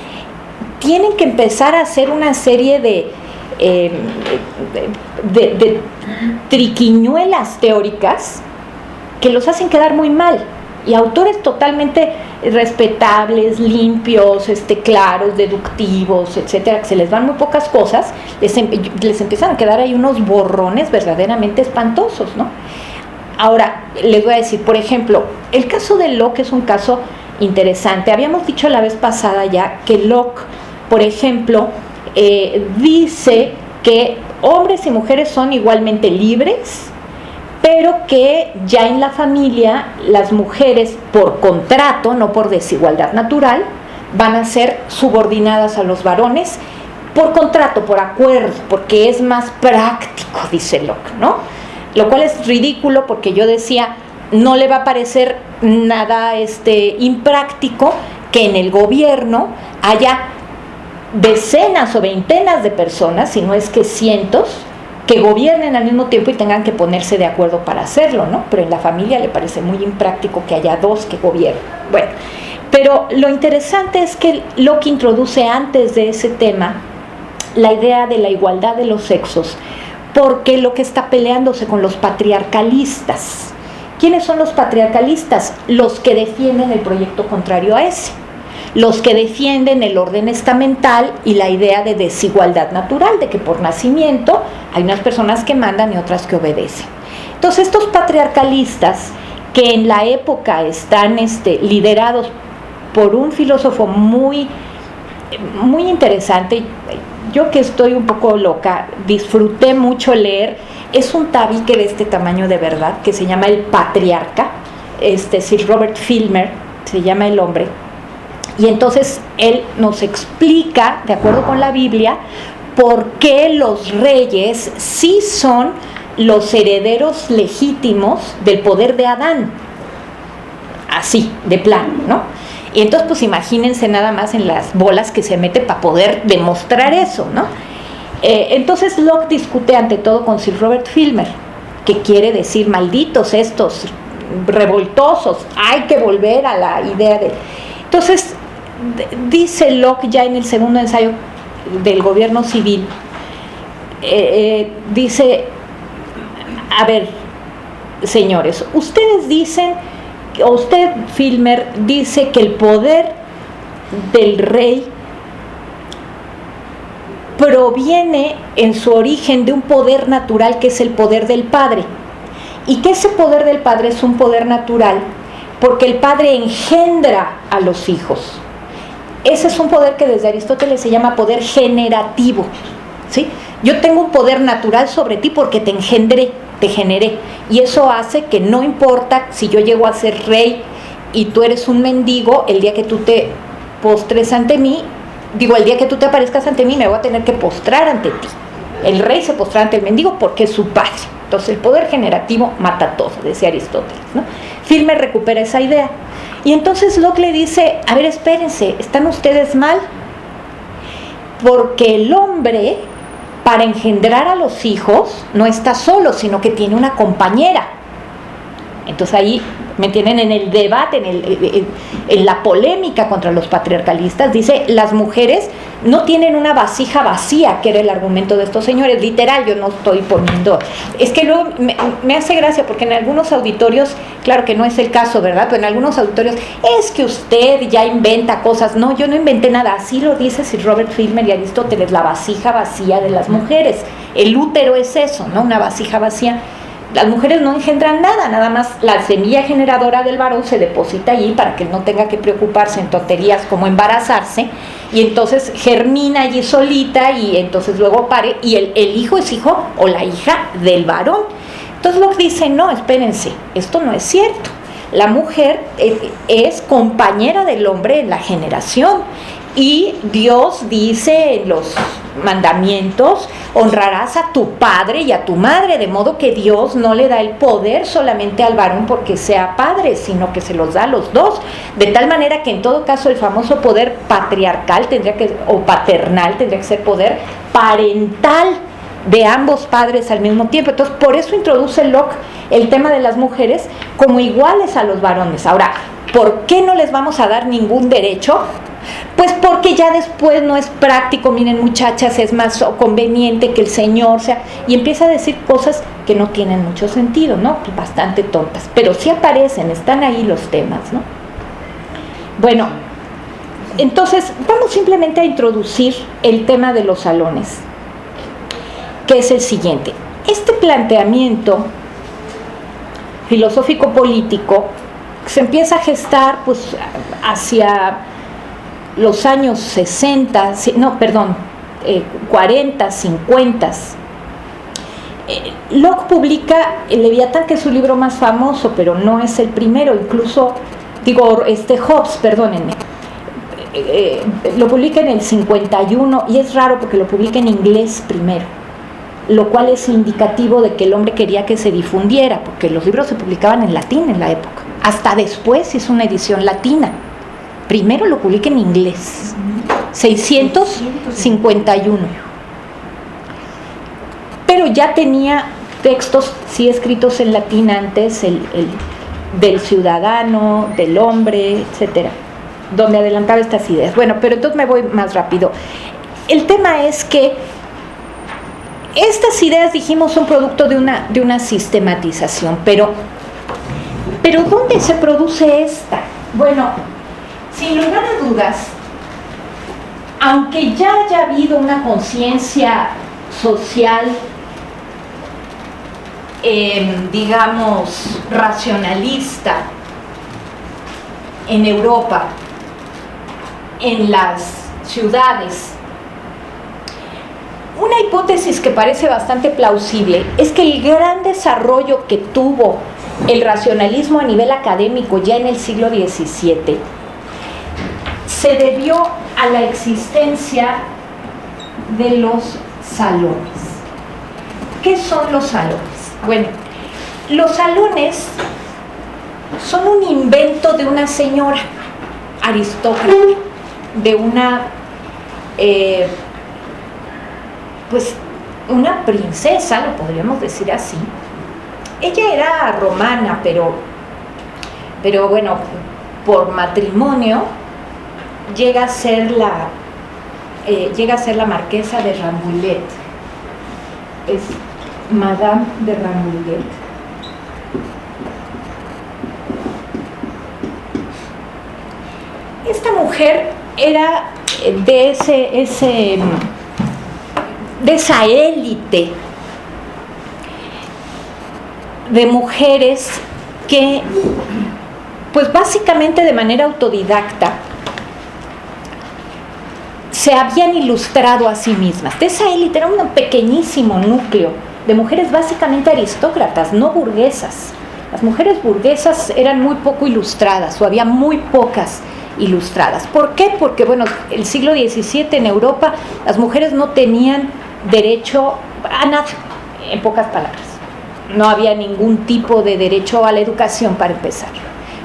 tienen que empezar a hacer una serie de triquiñuelas teóricas que los hacen quedar muy mal. Y autores totalmente respetables, limpios, claros, deductivos, etcétera, que se les van muy pocas cosas, les empiezan a quedar ahí unos borrones verdaderamente espantosos, ¿no? Ahora, les voy a decir, por ejemplo, el caso de Locke es un caso interesante. Habíamos dicho la vez pasada ya que Locke, por ejemplo, dice que hombres y mujeres son igualmente libres, pero que ya en la familia las mujeres por contrato, no por desigualdad natural, van a ser subordinadas a los varones por contrato, por acuerdo, porque es más práctico, dice Locke, ¿no? Lo cual es ridículo porque yo decía, no le va a parecer nada impráctico que en el gobierno haya decenas o veintenas de personas, si no es que cientos, que gobiernen al mismo tiempo y tengan que ponerse de acuerdo para hacerlo, ¿no? Pero en la familia le parece muy impráctico que haya dos que gobiernen. Bueno, pero lo interesante es que Locke introduce antes de ese tema la idea de la igualdad de los sexos, porque Locke está peleándose con los patriarcalistas. ¿Quiénes son los patriarcalistas? Los que defienden el proyecto contrario a ese, los que defienden el orden estamental y la idea de desigualdad natural, de que por nacimiento hay unas personas que mandan y otras que obedecen. Entonces estos patriarcalistas, que en la época están liderados por un filósofo muy, muy interesante, yo que estoy un poco loca, disfruté mucho leer, es un tabique de este tamaño de verdad, que se llama El Patriarca, Sir Robert Filmer, se llama el hombre, y entonces él nos explica, de acuerdo con la Biblia, por qué los reyes sí son los herederos legítimos del poder de Adán, así, de plano, ¿no? Y entonces pues imagínense nada más en las bolas que se mete para poder demostrar eso, ¿no? Entonces Locke discute ante todo con Sir Robert Filmer, que quiere decir malditos estos revoltosos, hay que volver a la idea de... Entonces dice Locke ya en el segundo ensayo del gobierno civil, dice, a ver, señores, ustedes dicen, o usted, Filmer, dice que el poder del rey proviene en su origen de un poder natural que es el poder del padre, y que ese poder del padre es un poder natural porque el padre engendra a los hijos. Ese es un poder que desde Aristóteles se llama poder generativo, ¿sí? Yo tengo un poder natural sobre ti porque te engendré, te generé, y eso hace que no importa si yo llego a ser rey y tú eres un mendigo, el día que tú te postres ante mí, el día que tú te aparezcas ante mí, me voy a tener que postrar ante ti. El rey se postra ante el mendigo porque es su padre. Entonces el poder generativo mata todo, decía Aristóteles, ¿no? Filmer recupera esa idea. Y entonces Locke le dice, a ver, espérense, ¿están ustedes mal? Porque el hombre, para engendrar a los hijos, no está solo, sino que tiene una compañera. Entonces ahí me tienen en el debate, en la polémica contra los patriarcalistas. Dice, las mujeres no tienen una vasija vacía, que era el argumento de estos señores, literal, yo no estoy poniendo, es que luego me hace gracia porque en algunos auditorios, claro que no es el caso, ¿verdad? Pero en algunos auditorios, es que usted ya inventa cosas. No, yo no inventé nada, así lo dice Sir Robert Filmer y Aristóteles, la vasija vacía de las mujeres. El útero es eso, ¿no? Una vasija vacía. Las mujeres no engendran nada, nada más la semilla generadora del varón se deposita allí para que él no tenga que preocuparse en tonterías como embarazarse, y entonces germina allí solita y entonces luego pare, y el hijo es hijo o la hija del varón. Entonces Locke dice, no, espérense, esto no es cierto. La mujer es compañera del hombre en la generación, y Dios dice en los mandamientos, honrarás a tu padre y a tu madre, de modo que Dios no le da el poder solamente al varón porque sea padre, sino que se los da a los dos, de tal manera que en todo caso el famoso poder patriarcal o paternal tendría que ser poder parental de ambos padres al mismo tiempo. Entonces por eso introduce Locke el tema de las mujeres como iguales a los varones. Ahora, ¿por qué no les vamos a dar ningún derecho? Pues porque ya después no es práctico, miren muchachas, es más conveniente que el señor sea, y empieza a decir cosas que no tienen mucho sentido, ¿no? Bastante tontas, pero sí aparecen, están ahí los temas, ¿no? Bueno, entonces vamos simplemente a introducir el tema de los salones, que es el siguiente. Este planteamiento filosófico-político se empieza a gestar pues hacia los años 60, 40, 50. Locke publica el Leviatán, que es su libro más famoso, pero no es el primero, incluso, Hobbes, perdónenme, lo publica en el 51, y es raro porque lo publica en inglés primero, lo cual es indicativo de que el hombre quería que se difundiera, porque los libros se publicaban en latín en la época. Hasta después hizo una edición latina. Primero lo publica en inglés. 651. Pero ya tenía textos, sí, escritos en latín antes, el del ciudadano, del hombre, etcétera, donde adelantaba estas ideas. Bueno, pero entonces me voy más rápido. El tema es que estas ideas, dijimos, son producto de una sistematización, pero ¿dónde se produce esta? Bueno, sin lugar a dudas, aunque ya haya habido una conciencia social, digamos, racionalista en Europa, en las ciudades, una hipótesis que parece bastante plausible es que el gran desarrollo que tuvo el racionalismo a nivel académico ya en el siglo XVII se debió a la existencia de los salones. ¿Qué son los salones? Bueno, los salones son un invento de una señora aristócrata, de una una princesa, lo podríamos decir así. Ella era romana, pero bueno, por matrimonio llega a ser la marquesa de Rambouillet. Es Madame de Rambouillet. Esta mujer era de esa élite de mujeres que, pues básicamente de manera autodidacta, se habían ilustrado a sí mismas. De esa élite era un pequeñísimo núcleo de mujeres básicamente aristócratas, no burguesas. Las mujeres burguesas eran muy poco ilustradas, o había muy pocas ilustradas. ¿Por qué? Porque, bueno, el siglo XVII en Europa las mujeres no tenían derecho a nada, en pocas palabras. No había ningún tipo de derecho a la educación para empezar,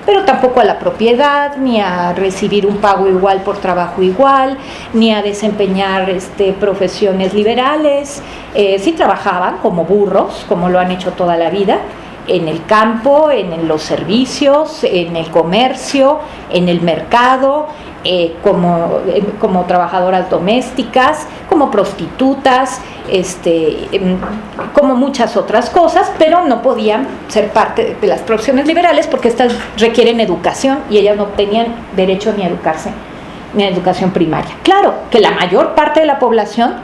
pero tampoco a la propiedad, ni a recibir un pago igual por trabajo igual, ni a desempeñar profesiones liberales. Sí trabajaban como burros, como lo han hecho toda la vida, en el campo, en los servicios, en el comercio, en el mercado, como trabajadoras domésticas, como prostitutas, como muchas otras cosas, pero no podían ser parte de las profesiones liberales porque estas requieren educación y ellas no tenían derecho ni a educarse, ni a educación primaria. Claro que la mayor parte de la población,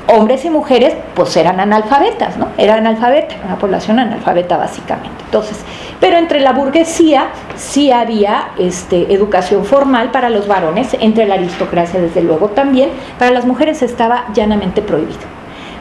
hombres y mujeres, pues eran analfabetas, ¿no? Era analfabeta, una población analfabeta básicamente. Entonces, pero entre la burguesía sí había educación formal para los varones, entre la aristocracia desde luego también. Para las mujeres estaba llanamente prohibido.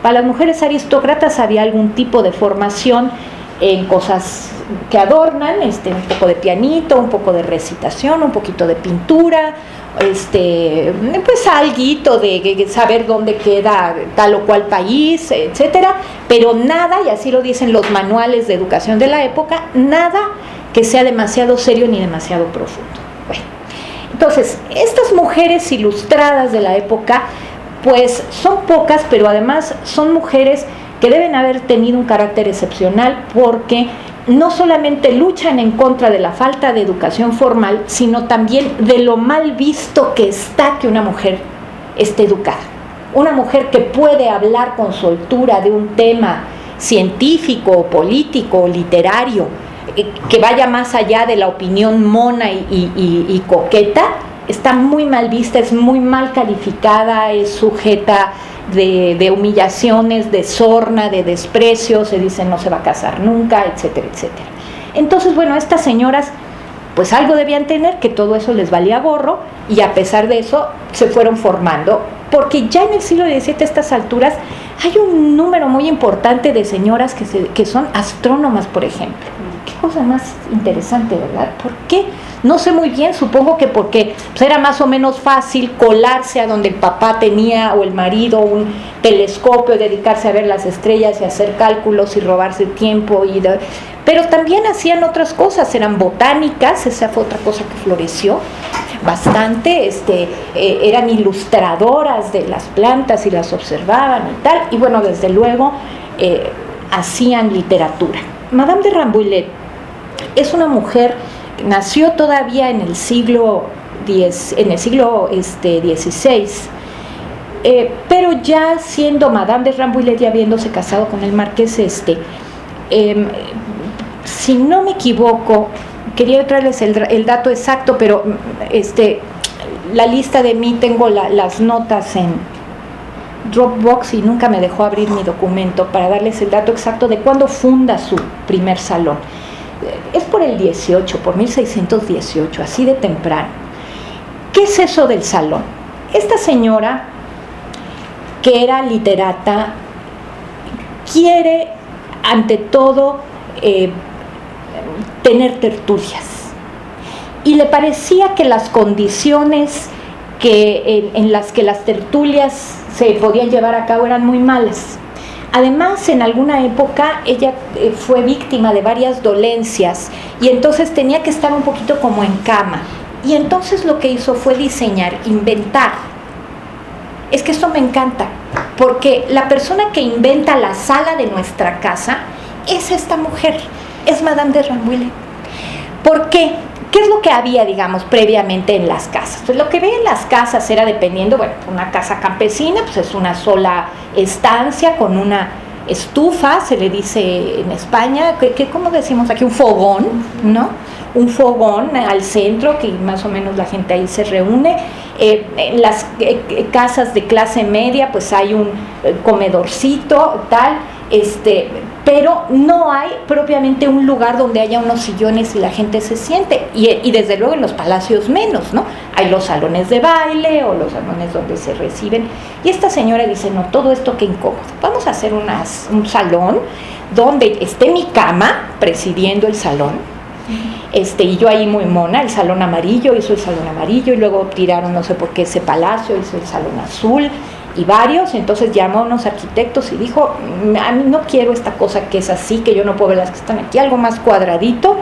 Para las mujeres aristócratas había algún tipo de formación en cosas que adornan, un poco de pianito, un poco de recitación, un poquito de pintura, pues alguito de saber dónde queda tal o cual país, etcétera, pero nada, y así lo dicen los manuales de educación de la época, nada que sea demasiado serio ni demasiado profundo. Bueno, entonces, estas mujeres ilustradas de la época, pues son pocas, pero además son mujeres que deben haber tenido un carácter excepcional porque no solamente luchan en contra de la falta de educación formal, sino también de lo mal visto que está que una mujer esté educada. Una mujer que puede hablar con soltura de un tema científico, político, literario, que vaya más allá de la opinión mona y coqueta, está muy mal vista, es muy mal calificada, es sujeta de humillaciones, de sorna, de desprecio, se dice no se va a casar nunca, etcétera, etcétera. Entonces, bueno, estas señoras pues algo debían tener, que todo eso les valía gorro, y a pesar de eso se fueron formando, porque ya en el siglo XVII a estas alturas hay un número muy importante de señoras que son astrónomas, por ejemplo. Qué cosa más interesante, ¿verdad? ¿Por qué? No sé muy bien, supongo que porque pues, era más o menos fácil colarse a donde el papá tenía o el marido un telescopio, dedicarse a ver las estrellas y hacer cálculos y robarse tiempo. Pero también hacían otras cosas, eran botánicas, esa fue otra cosa que floreció bastante, eran ilustradoras de las plantas y las observaban y tal, y bueno, desde luego hacían literatura. Madame de Rambouillet es una mujer, nació todavía en el siglo XVI, pero ya siendo Madame de Rambouillet y habiéndose casado con el marqués si no me equivoco, quería traerles el dato exacto, pero la lista de mí, tengo las notas en Dropbox y nunca me dejó abrir mi documento para darles el dato exacto de cuándo funda su primer salón. Es por el 18, por 1618, así de temprano. ¿Qué es eso del salón? Esta señora, que era literata, quiere ante todo tener tertulias, y le parecía que las condiciones en las que las tertulias se podían llevar a cabo eran muy malas. Además, en alguna época ella fue víctima de varias dolencias y entonces tenía que estar un poquito como en cama, y entonces lo que hizo fue diseñar, inventar. Es que esto me encanta, porque la persona que inventa la sala de nuestra casa es esta mujer, es Madame de Rambouillet. ¿Por qué? ¿Qué es lo que había, digamos, previamente en las casas? Pues lo que veía en las casas era, dependiendo, bueno, una casa campesina, pues es una sola estancia con una estufa, se le dice en España, ¿cómo decimos aquí? Un fogón, ¿no? Un fogón al centro, que más o menos la gente ahí se reúne. En las casas de clase media, pues hay un comedorcito, tal, pero no hay propiamente un lugar donde haya unos sillones y la gente se siente, y desde luego en los palacios menos, ¿no? Hay los salones de baile o los salones donde se reciben, y esta señora dice, no, todo esto qué incómodo, vamos a hacer un salón donde esté mi cama presidiendo el salón, y yo ahí muy mona, el salón amarillo, hizo el salón amarillo, y luego tiraron no sé por qué ese palacio, hizo el salón azul, y varios. Entonces llamó a unos arquitectos y dijo, a mí no quiero esta cosa que es así, que yo no puedo ver las que están aquí, algo más cuadradito.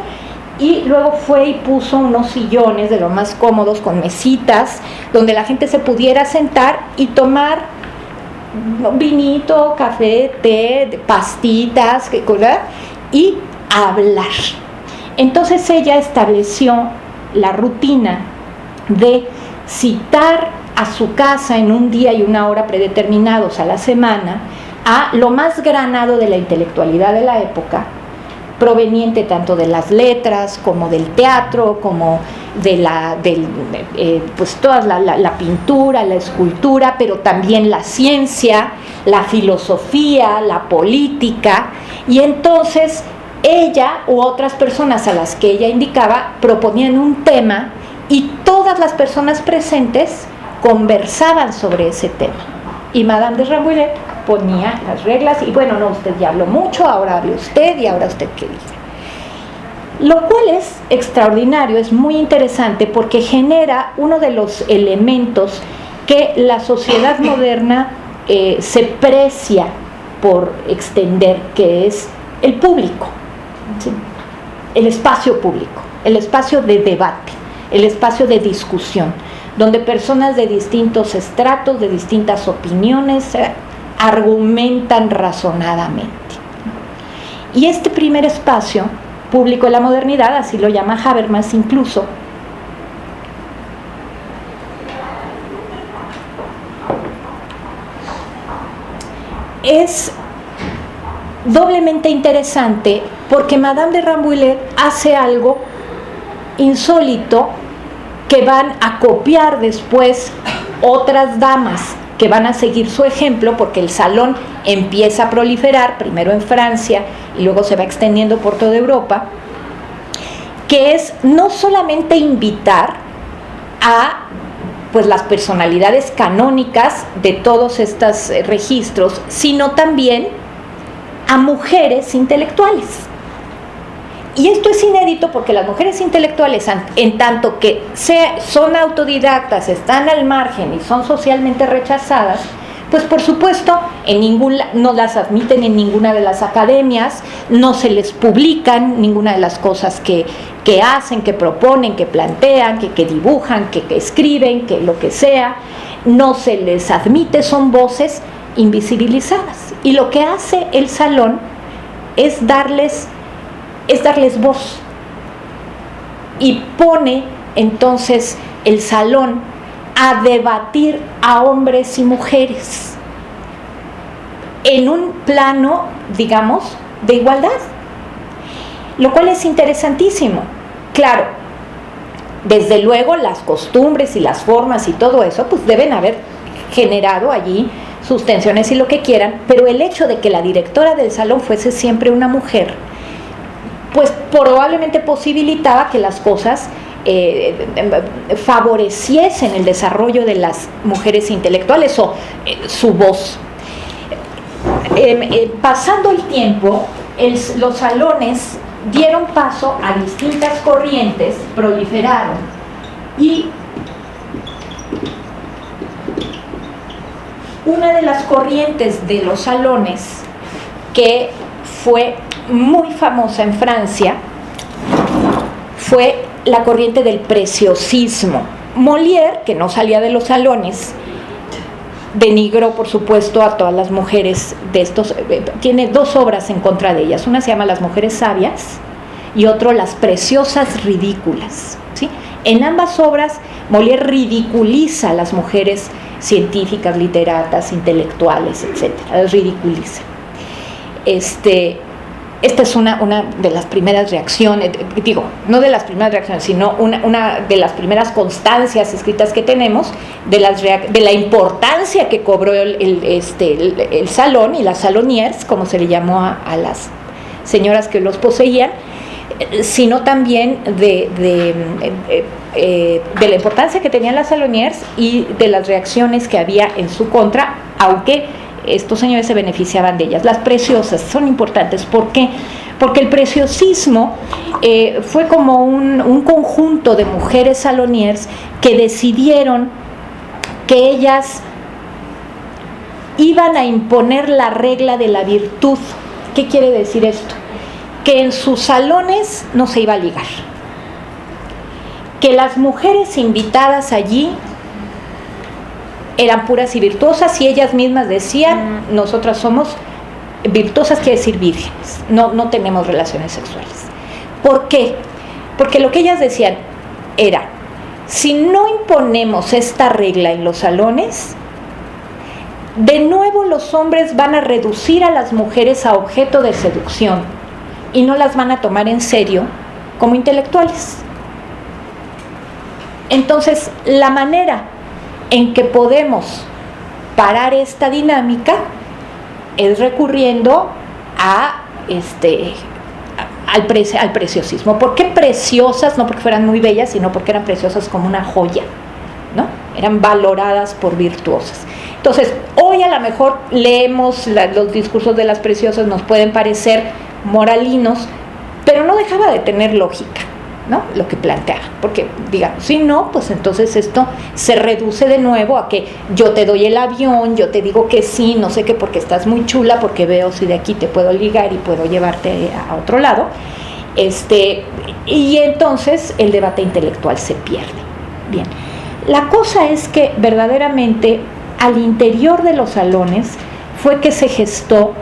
Y luego fue y puso unos sillones de los más cómodos con mesitas donde la gente se pudiera sentar y tomar vinito, café, té, pastitas, y hablar. Entonces ella estableció la rutina de citar a su casa en un día y una hora predeterminados a la semana a lo más granado de la intelectualidad de la época, proveniente tanto de las letras como del teatro, como de pues toda la pintura, la escultura, pero también la ciencia, la filosofía, la política. Y entonces ella u otras personas a las que ella indicaba proponían un tema, y todas las personas presentes conversaban sobre ese tema, y Madame de Rambouillet ponía las reglas, y bueno, no, usted ya habló mucho, ahora hable usted, y ahora usted qué dice. Lo cual es extraordinario, es muy interesante, porque genera uno de los elementos que la sociedad moderna se precia por extender, que es el público, ¿sí? El espacio público, el espacio de debate, el espacio de discusión, donde personas de distintos estratos, de distintas opiniones, argumentan razonadamente. Y este primer espacio público de la modernidad, así lo llama Habermas incluso, es doblemente interesante porque Madame de Rambouillet hace algo insólito que van a copiar después otras damas que van a seguir su ejemplo, porque el salón empieza a proliferar, primero en Francia y luego se va extendiendo por toda Europa. que es no solamente invitar a pues las personalidades canónicas de todos estos registros, sino también a mujeres intelectuales. Y esto es inédito porque las mujeres intelectuales, en tanto que son autodidactas, están al margen y son socialmente rechazadas, pues por supuesto no las admiten en ninguna de las academias, no se les publican ninguna de las cosas que hacen, que proponen, que plantean, que dibujan, que escriben, que lo que sea, no se les admite, son voces invisibilizadas. Y lo que hace el salón es darles voz. Y pone entonces el salón a debatir a hombres y mujeres en un plano, digamos, de igualdad, lo cual es interesantísimo. Claro, desde luego las costumbres y las formas y todo eso pues deben haber generado allí sus tensiones y lo que quieran, pero el hecho de que la directora del salón fuese siempre una mujer pues probablemente posibilitaba que las cosas favoreciesen el desarrollo de las mujeres intelectuales o su voz. Pasando el tiempo, los salones dieron paso a distintas corrientes, proliferaron, y una de las corrientes de los salones que fue muy famosa en Francia fue la corriente del preciosismo. Molière, que no salía de los salones, denigró por supuesto a todas las mujeres de estos, tiene dos obras en contra de ellas, una se llama Las mujeres sabias y otro Las preciosas ridículas, ¿sí? En ambas obras Molière ridiculiza a las mujeres científicas, literatas, intelectuales, etcétera, las ridiculiza. Esta es una de las primeras reacciones, no de las primeras reacciones, sino una de las primeras constancias escritas que tenemos de la importancia que cobró el salón y las salonières, como se le llamó a las señoras que los poseían, sino también de la importancia que tenían las salonières y de las reacciones que había en su contra, aunque estos señores se beneficiaban de ellas. Las preciosas son importantes. ¿Por qué? Porque el preciosismo fue como un conjunto de mujeres salonières que decidieron que ellas iban a imponer la regla de la virtud. ¿Qué quiere decir esto? Que en sus salones no se iba a ligar, que las mujeres invitadas allí eran puras y virtuosas, y ellas mismas decían, nosotras somos virtuosas, quiere decir vírgenes, no tenemos relaciones sexuales. ¿Por qué? Porque lo que ellas decían era, si no imponemos esta regla en los salones, de nuevo los hombres van a reducir a las mujeres a objeto de seducción y no las van a tomar en serio como intelectuales. Entonces, la manera en que podemos parar esta dinámica es recurriendo al preciosismo. ¿Por qué preciosas? No porque fueran muy bellas, sino porque eran preciosas como una joya, ¿no? Eran valoradas por virtuosas. Entonces, hoy a lo mejor leemos los discursos de las preciosas, nos pueden parecer moralinos, pero no dejaba de tener lógica, ¿no? Lo que plantea, porque digamos, si no, pues entonces esto se reduce de nuevo a que yo te doy el avión, yo te digo que sí, no sé qué, porque estás muy chula, porque veo si de aquí te puedo ligar y puedo llevarte a otro lado, y entonces el debate intelectual se pierde. Bien, la cosa es que verdaderamente al interior de los salones fue que se gestó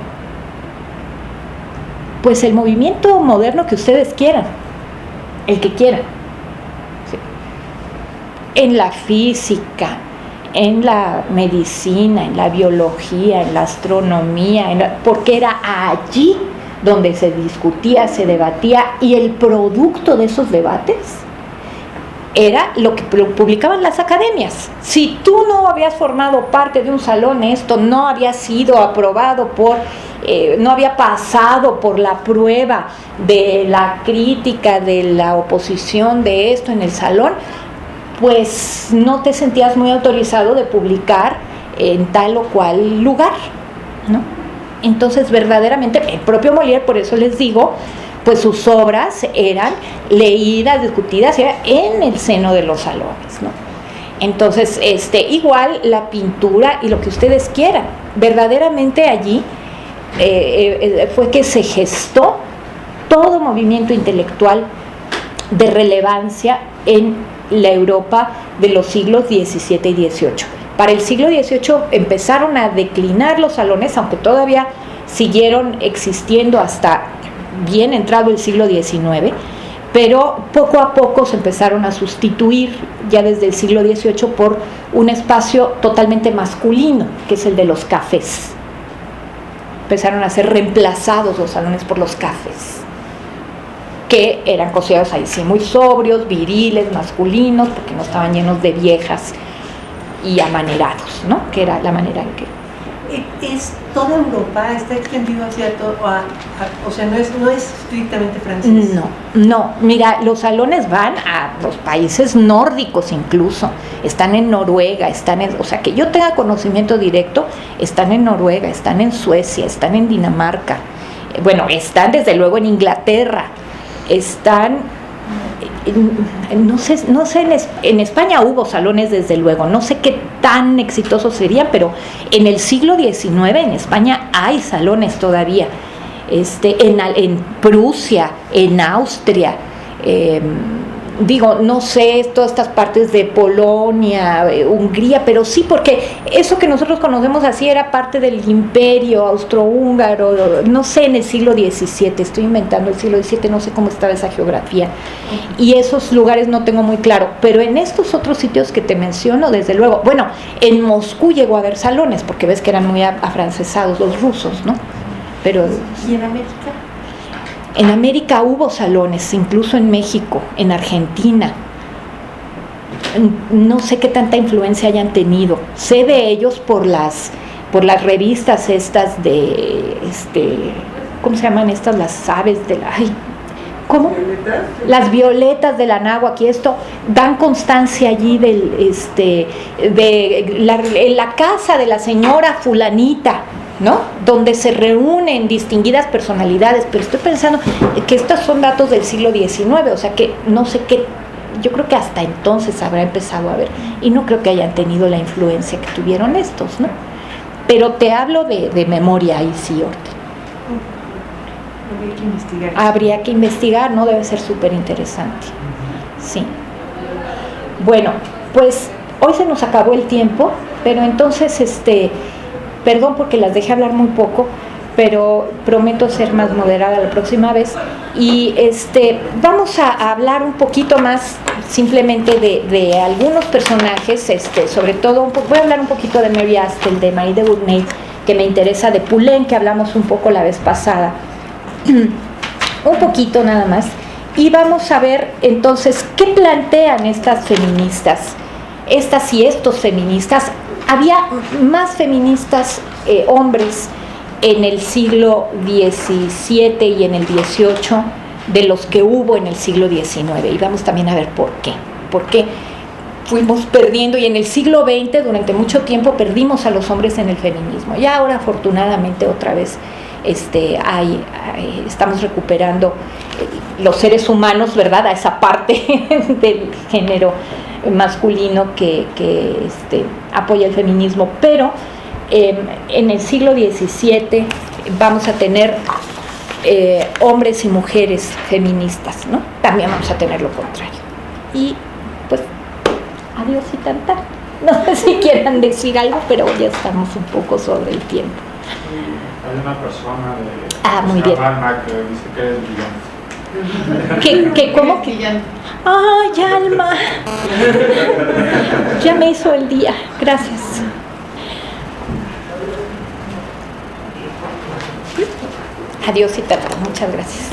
pues el movimiento moderno que ustedes quieran, el que quieran, ¿sí? En la física, en la medicina, en la biología, en la astronomía, porque era allí donde se discutía, se debatía, y el producto de esos debates era lo que publicaban las academias. Si tú no habías formado parte de un salón, esto no había sido aprobado por no había pasado por la prueba de la crítica, de la oposición de esto en el salón, pues no te sentías muy autorizado de publicar en tal o cual lugar, ¿no? Entonces verdaderamente el propio Molière, por eso les digo, pues sus obras eran leídas, discutidas en el seno de los salones, ¿no? Entonces, igual la pintura y lo que ustedes quieran, verdaderamente allí fue que se gestó todo movimiento intelectual de relevancia en la Europa de los siglos XVII y XVIII. Para el siglo XVIII empezaron a declinar los salones, aunque todavía siguieron existiendo hasta bien entrado el siglo XIX, pero poco a poco se empezaron a sustituir ya desde el siglo XVIII por un espacio totalmente masculino, que es el de los cafés. Empezaron a ser reemplazados los salones por los cafés, que eran considerados ahí sí muy sobrios, viriles, masculinos, porque no estaban llenos de viejas y amanerados, ¿no? Que era la manera en que... ¿Es toda Europa? ¿Está extendido hacia todo? O sea, no es estrictamente francés. No, mira, los salones van a los países nórdicos incluso, están en Noruega, o sea, que yo tenga conocimiento directo, están en Noruega, están en Suecia, están en Dinamarca, bueno, están desde luego en Inglaterra, están... No sé, en España hubo salones desde luego, no sé qué tan exitosos serían, pero en el siglo XIX en España hay salones todavía, en Prusia, en Austria, no sé, todas estas partes de Polonia, Hungría, pero sí, porque eso que nosotros conocemos así era parte del imperio austrohúngaro, no sé, en el siglo XVII, estoy inventando el siglo XVII, no sé cómo estaba esa geografía, y esos lugares no tengo muy claro, pero en estos otros sitios que te menciono, desde luego, bueno, en Moscú llegó a haber salones, porque ves que eran muy afrancesados los rusos, ¿no? Pero... ¿Y en América? En América hubo salones, incluso en México, en Argentina. No sé qué tanta influencia hayan tenido. Sé de ellos por las revistas estas de, ¿cómo se llaman estas? Las aves de la... ¿Cómo? ¿Violetas? Las violetas del Anáhuac, y esto dan constancia allí en la casa de la señora fulanita, ¿no? Donde se reúnen distinguidas personalidades, pero estoy pensando que estos son datos del siglo XIX, o sea que no sé qué, yo creo que hasta entonces habrá empezado a ver, y no creo que hayan tenido la influencia que tuvieron estos, ¿no? Pero te hablo de memoria ahí sí, Orte. Habría que investigar, ¿no? Debe ser súper interesante. Sí. Bueno, pues hoy se nos acabó el tiempo, pero entonces perdón porque las dejé hablar muy poco, pero prometo ser más moderada la próxima vez. Y vamos a hablar un poquito más simplemente de algunos personajes, sobre todo voy a hablar un poquito de Mary Astle, de Marie de Gournay, que me interesa, de Poulenc, que hablamos un poco la vez pasada, un poquito nada más, y vamos a ver entonces qué plantean estas feministas, estas y estos feministas. Había más feministas hombres en el siglo XVII y en el XVIII de los que hubo en el siglo XIX, y vamos también a ver por qué fuimos perdiendo, y en el siglo XX durante mucho tiempo perdimos a los hombres en el feminismo, y ahora afortunadamente otra vez estamos recuperando los seres humanos, ¿verdad?, a esa parte del género masculino que apoya el feminismo, pero en el siglo XVII vamos a tener hombres y mujeres feministas, ¿no? También vamos a tener lo contrario. Y pues, adiós y tanta. No sé si quieran decir algo, pero ya estamos un poco sobre el tiempo. Hay una persona muy bien. Alma, que dice que es brillante. ¿Qué, cómo que? ¡Ay, Alma! Ya me hizo el día. Gracias. Adiós y tata. Muchas gracias.